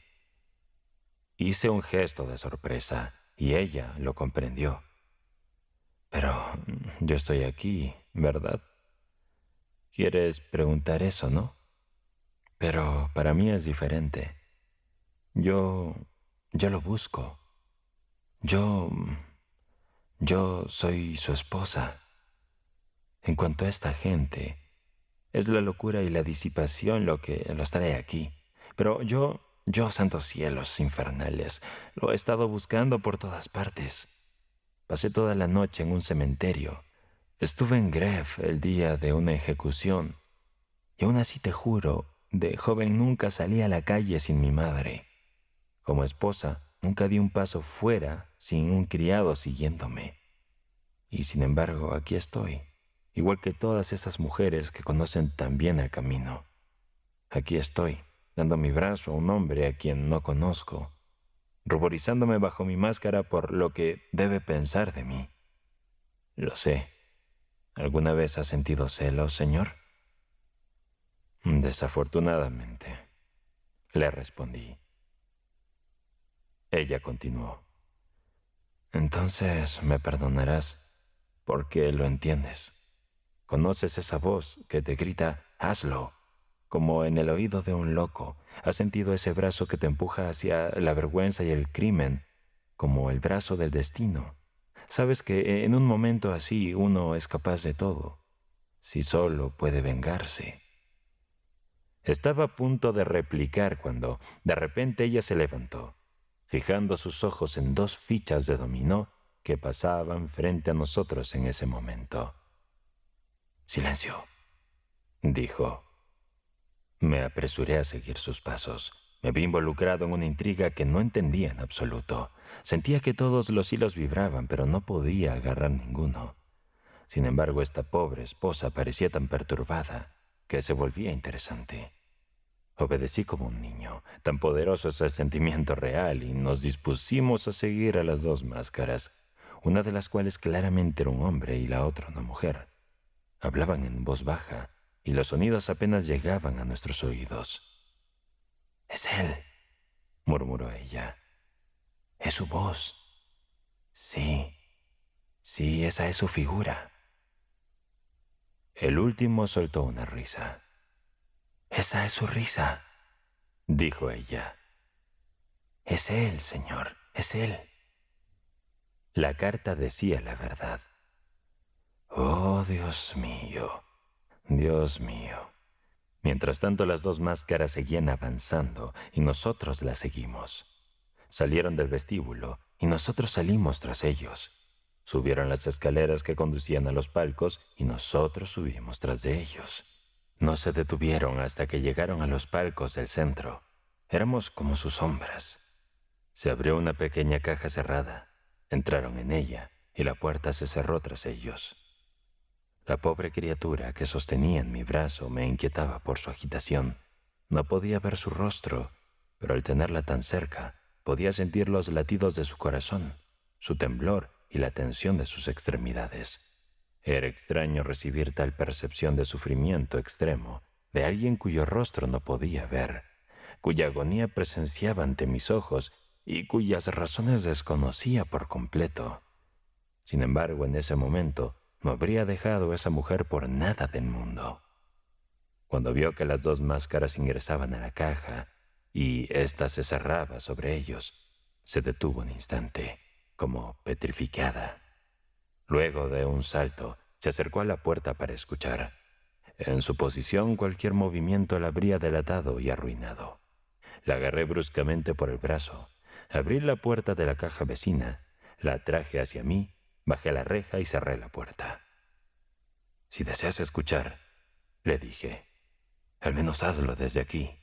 Hice un gesto de sorpresa y ella lo comprendió. «Pero yo estoy aquí, ¿verdad? Quieres preguntar eso, ¿no? Pero para mí es diferente. Yo lo busco. Yo soy su esposa. En cuanto a esta gente, es la locura y la disipación lo que los trae aquí. Pero yo, santos cielos infernales, lo he estado buscando por todas partes. Pasé toda la noche en un cementerio. Estuve en Greve el día de una ejecución. Y aún así te juro, de joven nunca salí a la calle sin mi madre. Como esposa, nunca di un paso fuera sin un criado siguiéndome. Y sin embargo, aquí estoy, igual que todas esas mujeres que conocen tan bien el camino. Aquí estoy, dando mi brazo a un hombre a quien no conozco, ruborizándome bajo mi máscara por lo que debe pensar de mí. Lo sé. ¿Alguna vez has sentido celos, señor? Desafortunadamente, le respondí. Ella continuó. Entonces me perdonarás porque lo entiendes. Conoces esa voz que te grita, hazlo, como en el oído de un loco. Has sentido ese brazo que te empuja hacia la vergüenza y el crimen, como el brazo del destino. Sabes que en un momento así uno es capaz de todo, si solo puede vengarse. Estaba a punto de replicar cuando de repente ella se levantó, fijando sus ojos en 2 fichas de dominó que pasaban frente a nosotros en ese momento. «Silencio», dijo. Me apresuré a seguir sus pasos. Me vi involucrado en una intriga que no entendía en absoluto. Sentía que todos los hilos vibraban, pero no podía agarrar ninguno. Sin embargo, esta pobre esposa parecía tan perturbada que se volvía interesante. Obedecí como un niño. Tan poderoso es el sentimiento real y nos dispusimos a seguir a las 2 máscaras, una de las cuales claramente era un hombre y la otra una mujer. Hablaban en voz baja y los sonidos apenas llegaban a nuestros oídos. «Es él», murmuró ella. «Es su voz. Sí, esa es su figura». El último soltó una risa. «Esa es su risa», dijo ella. «Es él, señor, es él». La carta decía la verdad. Oh, Dios mío, Dios mío. Mientras tanto, las 2 máscaras seguían avanzando y nosotros las seguimos. Salieron del vestíbulo y nosotros salimos tras ellos. Subieron las escaleras que conducían a los palcos y nosotros subimos tras de ellos. No se detuvieron hasta que llegaron a los palcos del centro. Éramos como sus sombras. Se abrió una pequeña caja cerrada. Entraron en ella y la puerta se cerró tras ellos. La pobre criatura que sostenía en mi brazo me inquietaba por su agitación. No podía ver su rostro, pero al tenerla tan cerca, podía sentir los latidos de su corazón, su temblor y la tensión de sus extremidades. Era extraño recibir tal percepción de sufrimiento extremo de alguien cuyo rostro no podía ver, cuya agonía presenciaba ante mis ojos y cuyas razones desconocía por completo. Sin embargo, en ese momento, no habría dejado a esa mujer por nada del mundo. Cuando vio que las dos máscaras ingresaban a la caja y ésta se cerraba sobre ellos, se detuvo un instante, como petrificada. Luego de un salto, se acercó a la puerta para escuchar. En su posición, cualquier movimiento la habría delatado y arruinado. La agarré bruscamente por el brazo, abrí la puerta de la caja vecina, la traje hacia mí, bajé la reja y cerré la puerta. «Si deseas escuchar», le dije, «al menos hazlo desde aquí».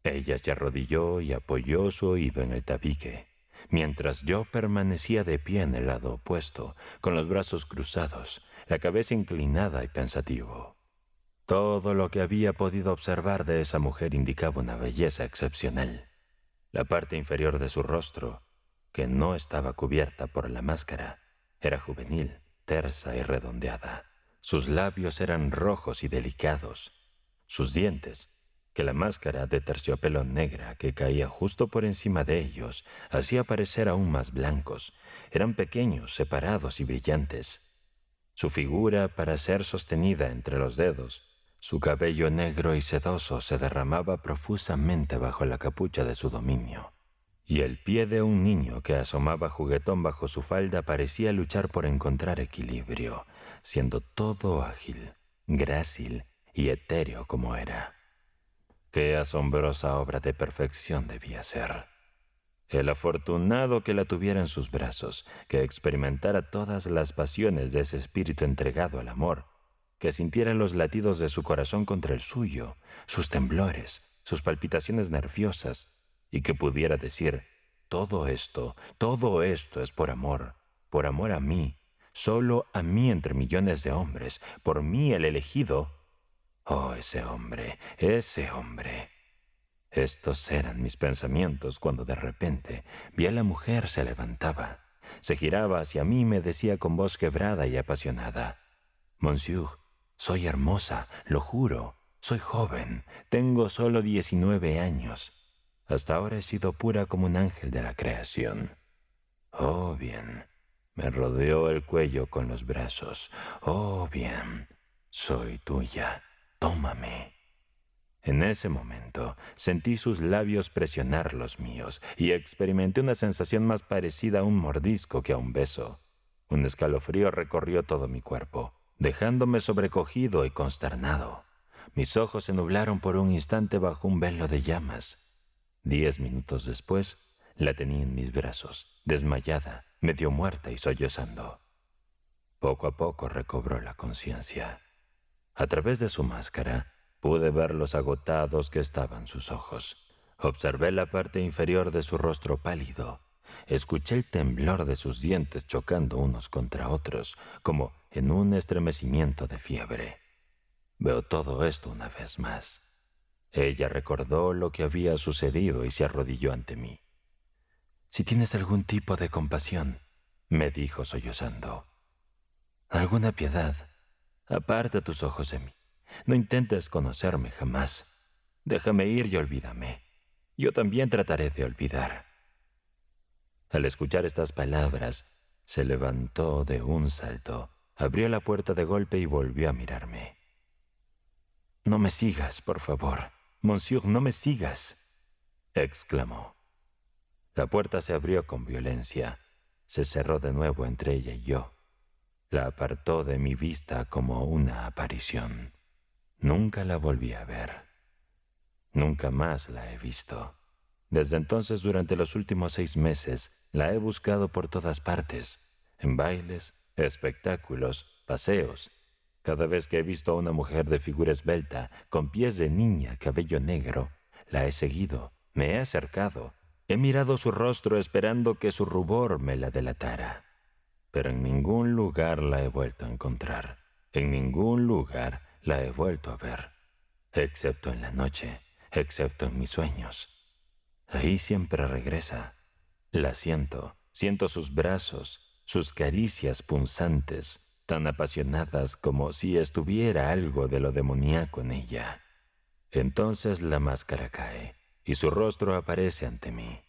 Ella se arrodilló y apoyó su oído en el tabique, mientras yo permanecía de pie en el lado opuesto, con los brazos cruzados, la cabeza inclinada y pensativo. Todo lo que había podido observar de esa mujer indicaba una belleza excepcional. La parte inferior de su rostro, que no estaba cubierta por la máscara, era juvenil, tersa y redondeada. Sus labios eran rojos y delicados. Sus dientes, que la máscara de terciopelo negra que caía justo por encima de ellos hacía parecer aún más blancos, eran pequeños, separados y brillantes. Su figura, para ser sostenida entre los dedos, su cabello negro y sedoso se derramaba profusamente bajo la capucha de su dominio, y el pie de un niño que asomaba juguetón bajo su falda parecía luchar por encontrar equilibrio, siendo todo ágil, grácil y etéreo como era. Qué asombrosa obra de perfección debía ser. El afortunado que la tuviera en sus brazos, que experimentara todas las pasiones de ese espíritu entregado al amor, que sintiera los latidos de su corazón contra el suyo, sus temblores, sus palpitaciones nerviosas, y que pudiera decir, todo esto es por amor a mí, solo a mí entre millones de hombres, por mí el elegido. Oh, ese hombre, ese hombre. Estos eran mis pensamientos cuando de repente vi a la mujer se levantaba, se giraba hacia mí y me decía con voz quebrada y apasionada, «Monsieur, soy hermosa, lo juro, soy joven, tengo solo 19 años. Hasta ahora he sido pura como un ángel de la creación». Oh, bien. Me rodeó el cuello con los brazos. Oh, bien. Soy tuya. Tómame. En ese momento sentí sus labios presionar los míos y experimenté una sensación más parecida a un mordisco que a un beso. Un escalofrío recorrió todo mi cuerpo, dejándome sobrecogido y consternado. Mis ojos se nublaron por un instante bajo un velo de llamas. 10 minutos después, la tenía en mis brazos, desmayada, medio muerta y sollozando. Poco a poco recobró la conciencia. A través de su máscara, pude ver los agotados que estaban sus ojos. Observé la parte inferior de su rostro pálido. Escuché el temblor de sus dientes chocando unos contra otros, como en un estremecimiento de fiebre. Veo todo esto una vez más. Ella recordó lo que había sucedido y se arrodilló ante mí. «Si tienes algún tipo de compasión», me dijo sollozando, «alguna piedad, aparta tus ojos de mí. No intentes conocerme jamás. Déjame ir y olvídame. Yo también trataré de olvidar». Al escuchar estas palabras, se levantó de un salto, abrió la puerta de golpe y volvió a mirarme. «No me sigas, por favor. Monsieur, no me sigas», exclamó. La puerta se abrió con violencia. Se cerró de nuevo entre ella y yo. La apartó de mi vista como una aparición. Nunca la volví a ver. Nunca más la he visto. Desde entonces, durante los últimos 6 meses, la he buscado por todas partes. en bailes, espectáculos, paseos. Cada vez que he visto a una mujer de figura esbelta, con pies de niña, cabello negro, la he seguido, me he acercado, he mirado su rostro esperando que su rubor me la delatara. Pero en ningún lugar la he vuelto a encontrar, en ningún lugar la he vuelto a ver, excepto en la noche, excepto en mis sueños. Ahí siempre regresa. La siento, siento sus brazos, sus caricias punzantes, tan apasionadas como si estuviera algo de lo demoníaco en ella. Entonces la máscara cae y su rostro aparece ante mí,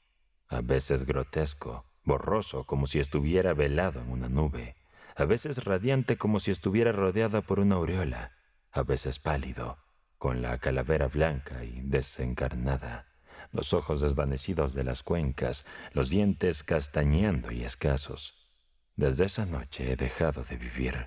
a veces grotesco, borroso como si estuviera velado en una nube, a veces radiante como si estuviera rodeada por una aureola, a veces pálido, con la calavera blanca y desencarnada, los ojos desvanecidos de las cuencas, los dientes castañeando y escasos. Desde esa noche he dejado de vivir.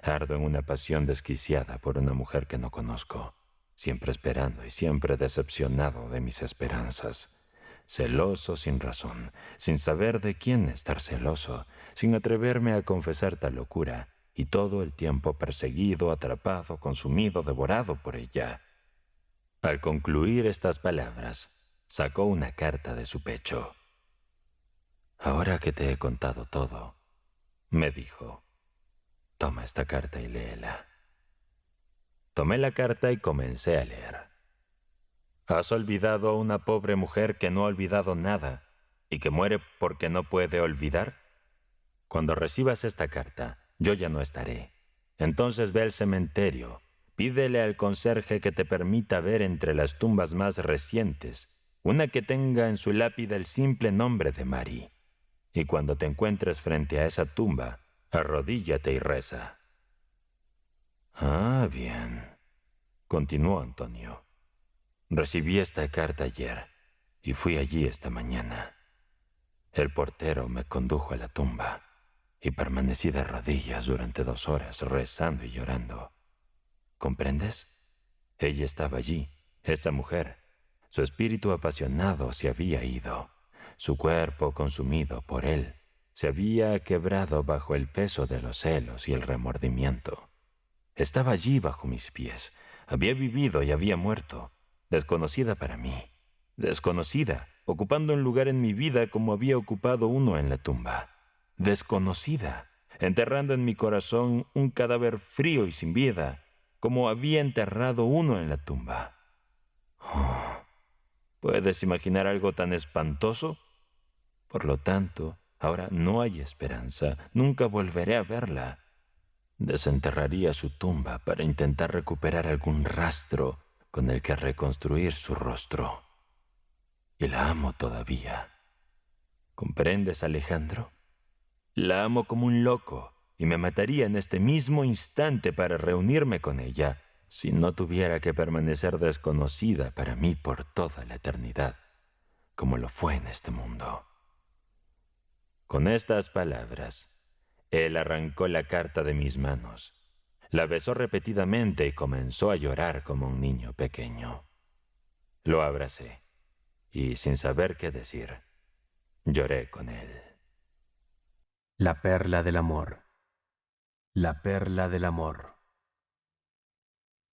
Ardo en una pasión desquiciada por una mujer que no conozco, siempre esperando y siempre decepcionado de mis esperanzas. Celoso sin razón, sin saber de quién estar celoso, sin atreverme a confesar tal locura, y todo el tiempo perseguido, atrapado, consumido, devorado por ella. Al concluir estas palabras, sacó una carta de su pecho. «Ahora que te he contado todo», me dijo, «toma esta carta y léela». Tomé la carta y comencé a leer. «Has olvidado a una pobre mujer que no ha olvidado nada y que muere porque no puede olvidar. Cuando recibas esta carta, yo ya no estaré. Entonces ve al cementerio, pídele al conserje que te permita ver entre las tumbas más recientes una que tenga en su lápida el simple nombre de Mari. Y cuando te encuentres frente a esa tumba, arrodíllate y reza». «Ah, bien», continuó Antonio. «Recibí esta carta ayer y fui allí esta mañana. El portero me condujo a la tumba y permanecí de rodillas durante 2 horas rezando y llorando. ¿Comprendes? Ella estaba allí, esa mujer. Su espíritu apasionado se había ido. Su cuerpo, consumido por él, se había quebrado bajo el peso de los celos y el remordimiento. Estaba allí bajo mis pies. Había vivido y había muerto, desconocida para mí, desconocida, ocupando un lugar en mi vida como había ocupado uno en la tumba. Desconocida, enterrando en mi corazón un cadáver frío y sin vida, como había enterrado uno en la tumba. Oh, ¿puedes imaginar algo tan espantoso? Por lo tanto, ahora no hay esperanza, nunca volveré a verla. Desenterraría su tumba para intentar recuperar algún rastro con el que reconstruir su rostro. Y la amo todavía. ¿Comprendes, Alejandro? La amo como un loco y me mataría en este mismo instante para reunirme con ella si no tuviera que permanecer desconocida para mí por toda la eternidad, como lo fue en este mundo». Con estas palabras, él arrancó la carta de mis manos, la besó repetidamente y comenzó a llorar como un niño pequeño. Lo abracé y, sin saber qué decir, lloré con él. La perla del amor. La perla del amor.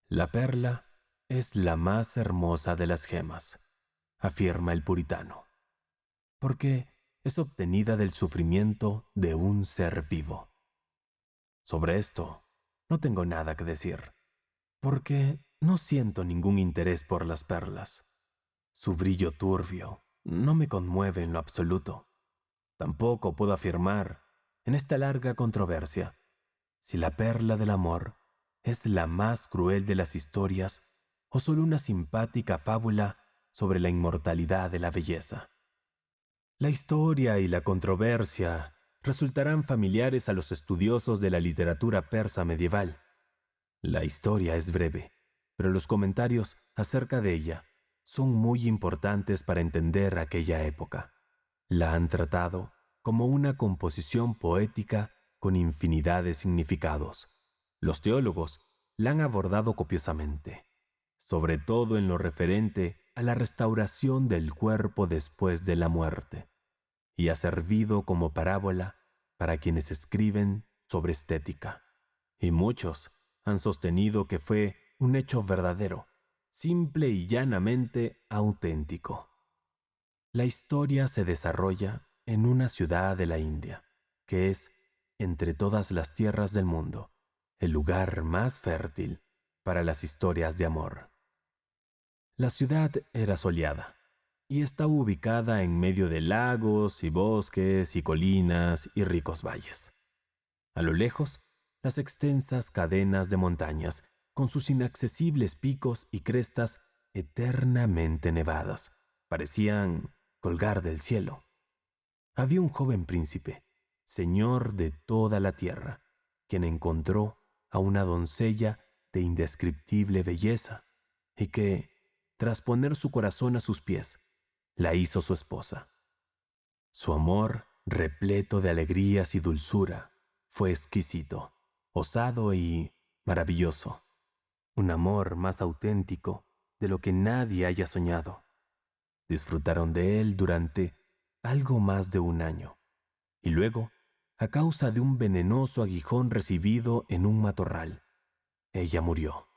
La perla es la más hermosa de las gemas, afirma el puritano, porque es obtenida del sufrimiento de un ser vivo. Sobre esto no tengo nada que decir, porque no siento ningún interés por las perlas. Su brillo turbio no me conmueve en lo absoluto. Tampoco puedo afirmar, en esta larga controversia, si la perla del amor es la más cruel de las historias o solo una simpática fábula sobre la inmortalidad de la belleza. La historia y la controversia resultarán familiares a los estudiosos de la literatura persa medieval. La historia es breve, pero los comentarios acerca de ella son muy importantes para entender aquella época. La han tratado como una composición poética con infinidad de significados. Los teólogos la han abordado copiosamente, sobre todo en lo referente a la restauración del cuerpo después de la muerte, y ha servido como parábola para quienes escriben sobre estética, y muchos han sostenido que fue un hecho verdadero, simple y llanamente auténtico. La historia se desarrolla en una ciudad de la India, que es, entre todas las tierras del mundo, el lugar más fértil para las historias de amor. La ciudad era soleada y estaba ubicada en medio de lagos y bosques y colinas y ricos valles. A lo lejos, las extensas cadenas de montañas, con sus inaccesibles picos y crestas eternamente nevadas, parecían colgar del cielo. Había un joven príncipe, señor de toda la tierra, quien encontró a una doncella de indescriptible belleza y que, tras poner su corazón a sus pies, la hizo su esposa. Su amor, repleto de alegrías y dulzura, fue exquisito, osado y maravilloso. Un amor más auténtico de lo que nadie haya soñado. Disfrutaron de él durante algo más de un año, y luego, a causa de un venenoso aguijón recibido en un matorral, ella murió.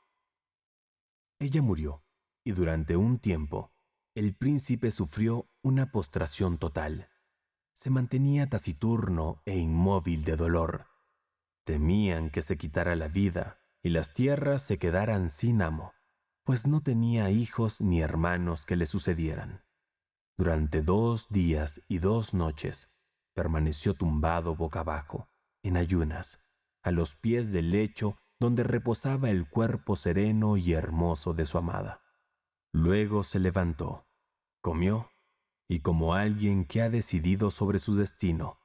Ella murió, y durante un tiempo, el príncipe sufrió una postración total. Se mantenía taciturno e inmóvil de dolor. Temían que se quitara la vida y las tierras se quedaran sin amo, pues no tenía hijos ni hermanos que le sucedieran. Durante 2 días y 2 noches permaneció tumbado boca abajo, en ayunas, a los pies del lecho donde reposaba el cuerpo sereno y hermoso de su amada. Luego se levantó, comió, y como alguien que ha decidido sobre su destino,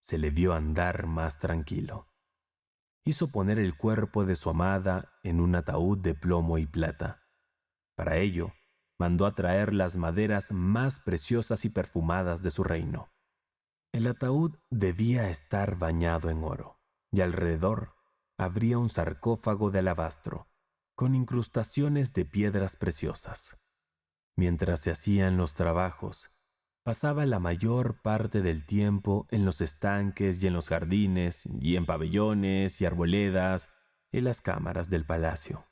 se le vio andar más tranquilo. Hizo poner el cuerpo de su amada en un ataúd de plomo y plata. Para ello, mandó a traer las maderas más preciosas y perfumadas de su reino. El ataúd debía estar bañado en oro, y alrededor habría un sarcófago de alabastro, con incrustaciones de piedras preciosas. Mientras se hacían los trabajos, pasaba la mayor parte del tiempo en los estanques y en los jardines, y en pabellones y arboledas, y las cámaras del palacio.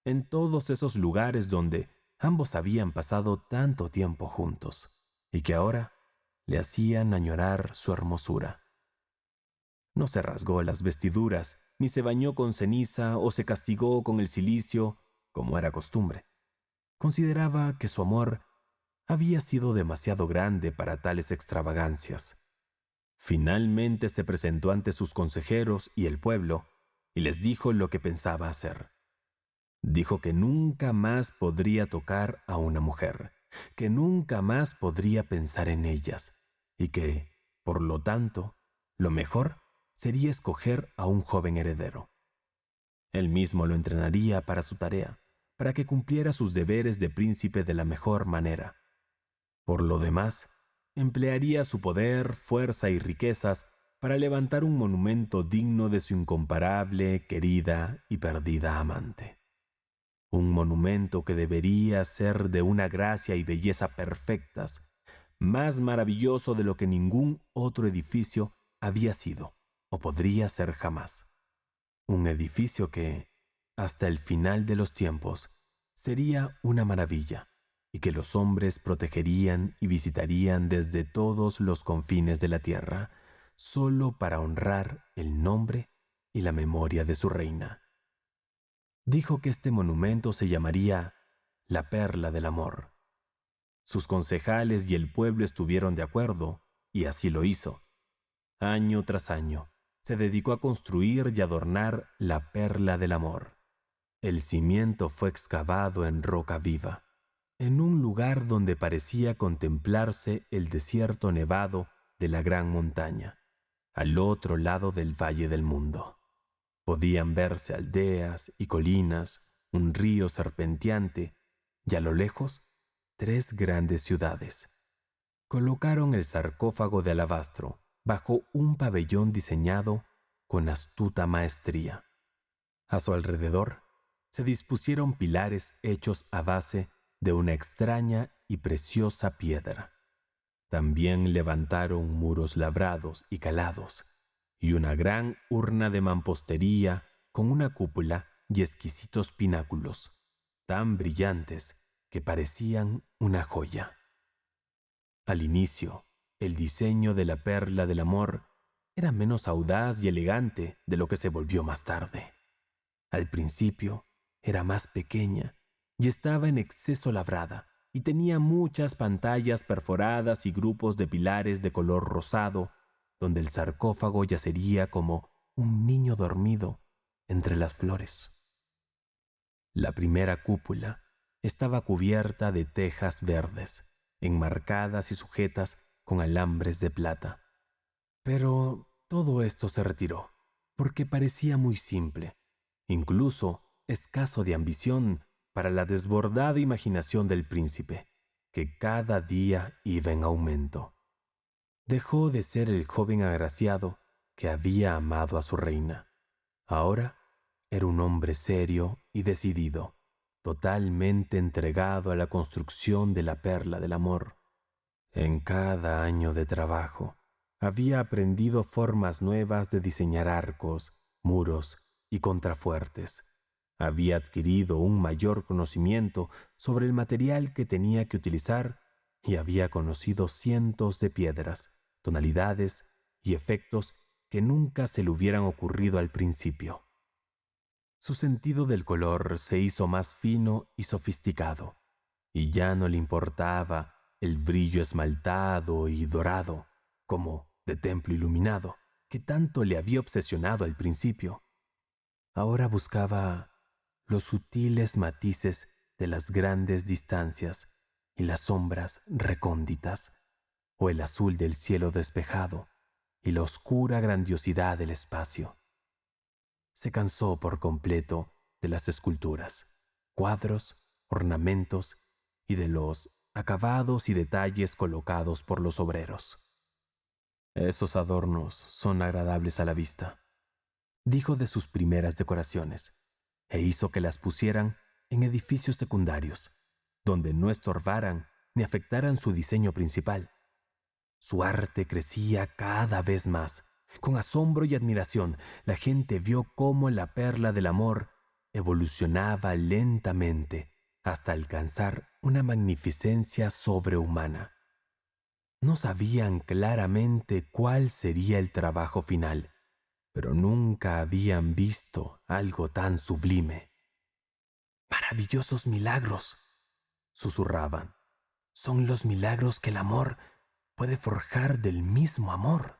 En todos esos lugares donde ambos habían pasado tanto tiempo juntos, y que ahora le hacían añorar su hermosura. No se rasgó las vestiduras, ni se bañó con ceniza o se castigó con el cilicio, como era costumbre. Consideraba que su amor había sido demasiado grande para tales extravagancias. Finalmente se presentó ante sus consejeros y el pueblo, y les dijo lo que pensaba hacer. Dijo que nunca más podría tocar a una mujer, que nunca más podría pensar en ellas, y que, por lo tanto, lo mejor sería escoger a un joven heredero. Él mismo lo entrenaría para su tarea, para que cumpliera sus deberes de príncipe de la mejor manera. Por lo demás, emplearía su poder, fuerza y riquezas para levantar un monumento digno de su incomparable, querida y perdida amante. Un monumento que debería ser de una gracia y belleza perfectas, más maravilloso de lo que ningún otro edificio había sido o podría ser jamás. Un edificio que, hasta el final de los tiempos, sería una maravilla y que los hombres protegerían y visitarían desde todos los confines de la tierra, solo para honrar el nombre y la memoria de su reina. Dijo que este monumento se llamaría la Perla del Amor. Sus concejales y el pueblo estuvieron de acuerdo, y así lo hizo. Año tras año, se dedicó a construir y adornar la Perla del Amor. El cimiento fue excavado en roca viva, en un lugar donde parecía contemplarse el desierto nevado de la gran montaña, al otro lado del Valle del Mundo. Podían verse aldeas y colinas, un río serpenteante y a lo lejos 3 grandes ciudades. Colocaron el sarcófago de alabastro bajo un pabellón diseñado con astuta maestría. A su alrededor se dispusieron pilares hechos a base de una extraña y preciosa piedra. También levantaron muros labrados y calados, y una gran urna de mampostería con una cúpula y exquisitos pináculos, tan brillantes que parecían una joya. Al inicio, el diseño de la perla del amor era menos audaz y elegante de lo que se volvió más tarde. Al principio era más pequeña y estaba en exceso labrada, y tenía muchas pantallas perforadas y grupos de pilares de color rosado, donde el sarcófago yacería como un niño dormido entre las flores. La primera cúpula estaba cubierta de tejas verdes, enmarcadas y sujetas con alambres de plata. Pero todo esto se retiró, porque parecía muy simple, incluso escaso de ambición para la desbordada imaginación del príncipe, que cada día iba en aumento. Dejó de ser el joven agraciado que había amado a su reina. Ahora era un hombre serio y decidido, totalmente entregado a la construcción de la perla del amor. En cada año de trabajo, había aprendido formas nuevas de diseñar arcos, muros y contrafuertes. Había adquirido un mayor conocimiento sobre el material que tenía que utilizar y había conocido cientos de piedras, tonalidades y efectos que nunca se le hubieran ocurrido al principio. Su sentido del color se hizo más fino y sofisticado, y ya no le importaba el brillo esmaltado y dorado, como de templo iluminado, que tanto le había obsesionado al principio. Ahora buscaba los sutiles matices de las grandes distancias y las sombras recónditas, o el azul del cielo despejado y la oscura grandiosidad del espacio. Se cansó por completo de las esculturas, cuadros, ornamentos y de los acabados y detalles colocados por los obreros. Esos adornos son agradables a la vista, dijo de sus primeras decoraciones, e hizo que las pusieran en edificios secundarios, donde no estorbaran ni afectaran su diseño principal. Su arte crecía cada vez más. Con asombro y admiración, la gente vio cómo la perla del amor evolucionaba lentamente hasta alcanzar una magnificencia sobrehumana. No sabían claramente cuál sería el trabajo final, pero nunca habían visto algo tan sublime. «¡Maravillosos milagros!», susurraban. «Son los milagros que el amor puede forjar del mismo amor».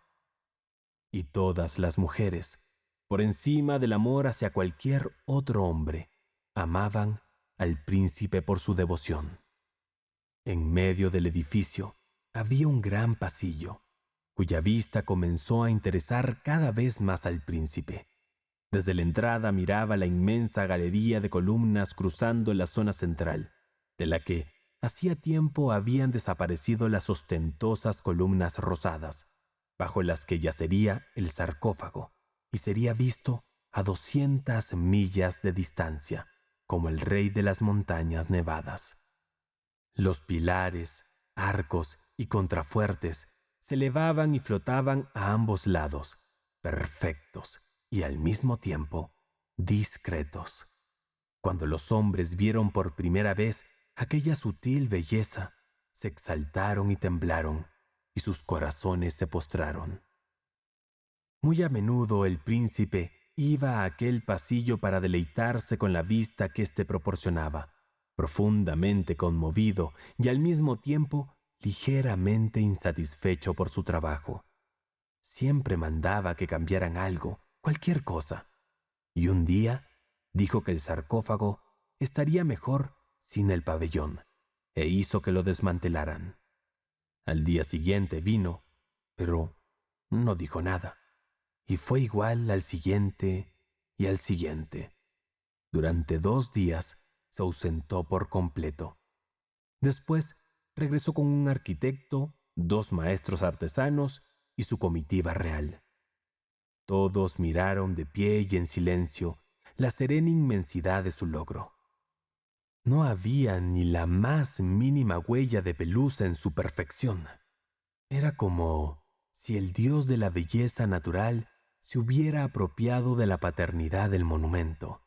Y todas las mujeres, por encima del amor hacia cualquier otro hombre, amaban al príncipe por su devoción. En medio del edificio había un gran pasillo, cuya vista comenzó a interesar cada vez más al príncipe. Desde la entrada miraba la inmensa galería de columnas cruzando la zona central, de la que hacía tiempo habían desaparecido las ostentosas columnas rosadas, bajo las que yacería el sarcófago, y sería visto a 200 millas de distancia, como el rey de las montañas nevadas. Los pilares, arcos y contrafuertes se elevaban y flotaban a ambos lados, perfectos y al mismo tiempo discretos. Cuando los hombres vieron por primera vez aquella sutil belleza, se exaltaron y temblaron, y sus corazones se postraron. Muy a menudo el príncipe iba a aquel pasillo para deleitarse con la vista que éste proporcionaba, profundamente conmovido y al mismo tiempo ligeramente insatisfecho por su trabajo. Siempre mandaba que cambiaran algo, cualquier cosa, y un día dijo que el sarcófago estaría mejor sin el pabellón, e hizo que lo desmantelaran. Al día siguiente vino, pero no dijo nada, y fue igual al siguiente y al siguiente. Durante 2 días se ausentó por completo. Después regresó con un arquitecto, 2 maestros artesanos y su comitiva real. Todos miraron de pie y en silencio la serena inmensidad de su logro. No había ni la más mínima huella de pelusa en su perfección. Era como si el dios de la belleza natural se hubiera apropiado de la paternidad del monumento.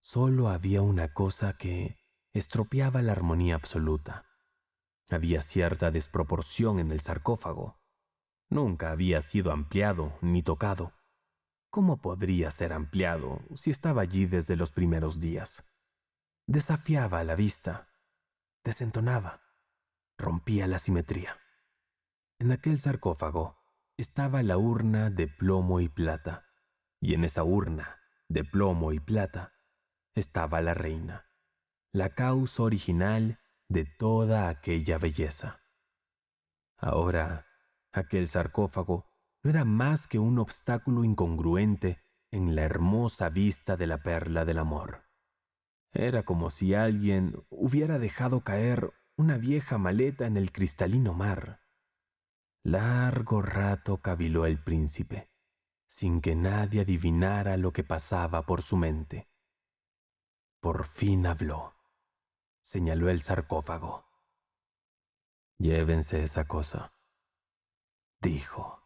Solo había una cosa que estropeaba la armonía absoluta. Había cierta desproporción en el sarcófago. Nunca había sido ampliado ni tocado. ¿Cómo podría ser ampliado si estaba allí desde los primeros días? Desafiaba a la vista, desentonaba, rompía la simetría. En aquel sarcófago estaba la urna de plomo y plata, y en esa urna de plomo y plata estaba la reina, la causa original de toda aquella belleza. Ahora, aquel sarcófago no era más que un obstáculo incongruente en la hermosa vista de la perla del amor. Era como si alguien hubiera dejado caer una vieja maleta en el cristalino mar. Largo rato caviló el príncipe, sin que nadie adivinara lo que pasaba por su mente. Por fin habló. Señaló el sarcófago. «Llévense esa cosa», dijo.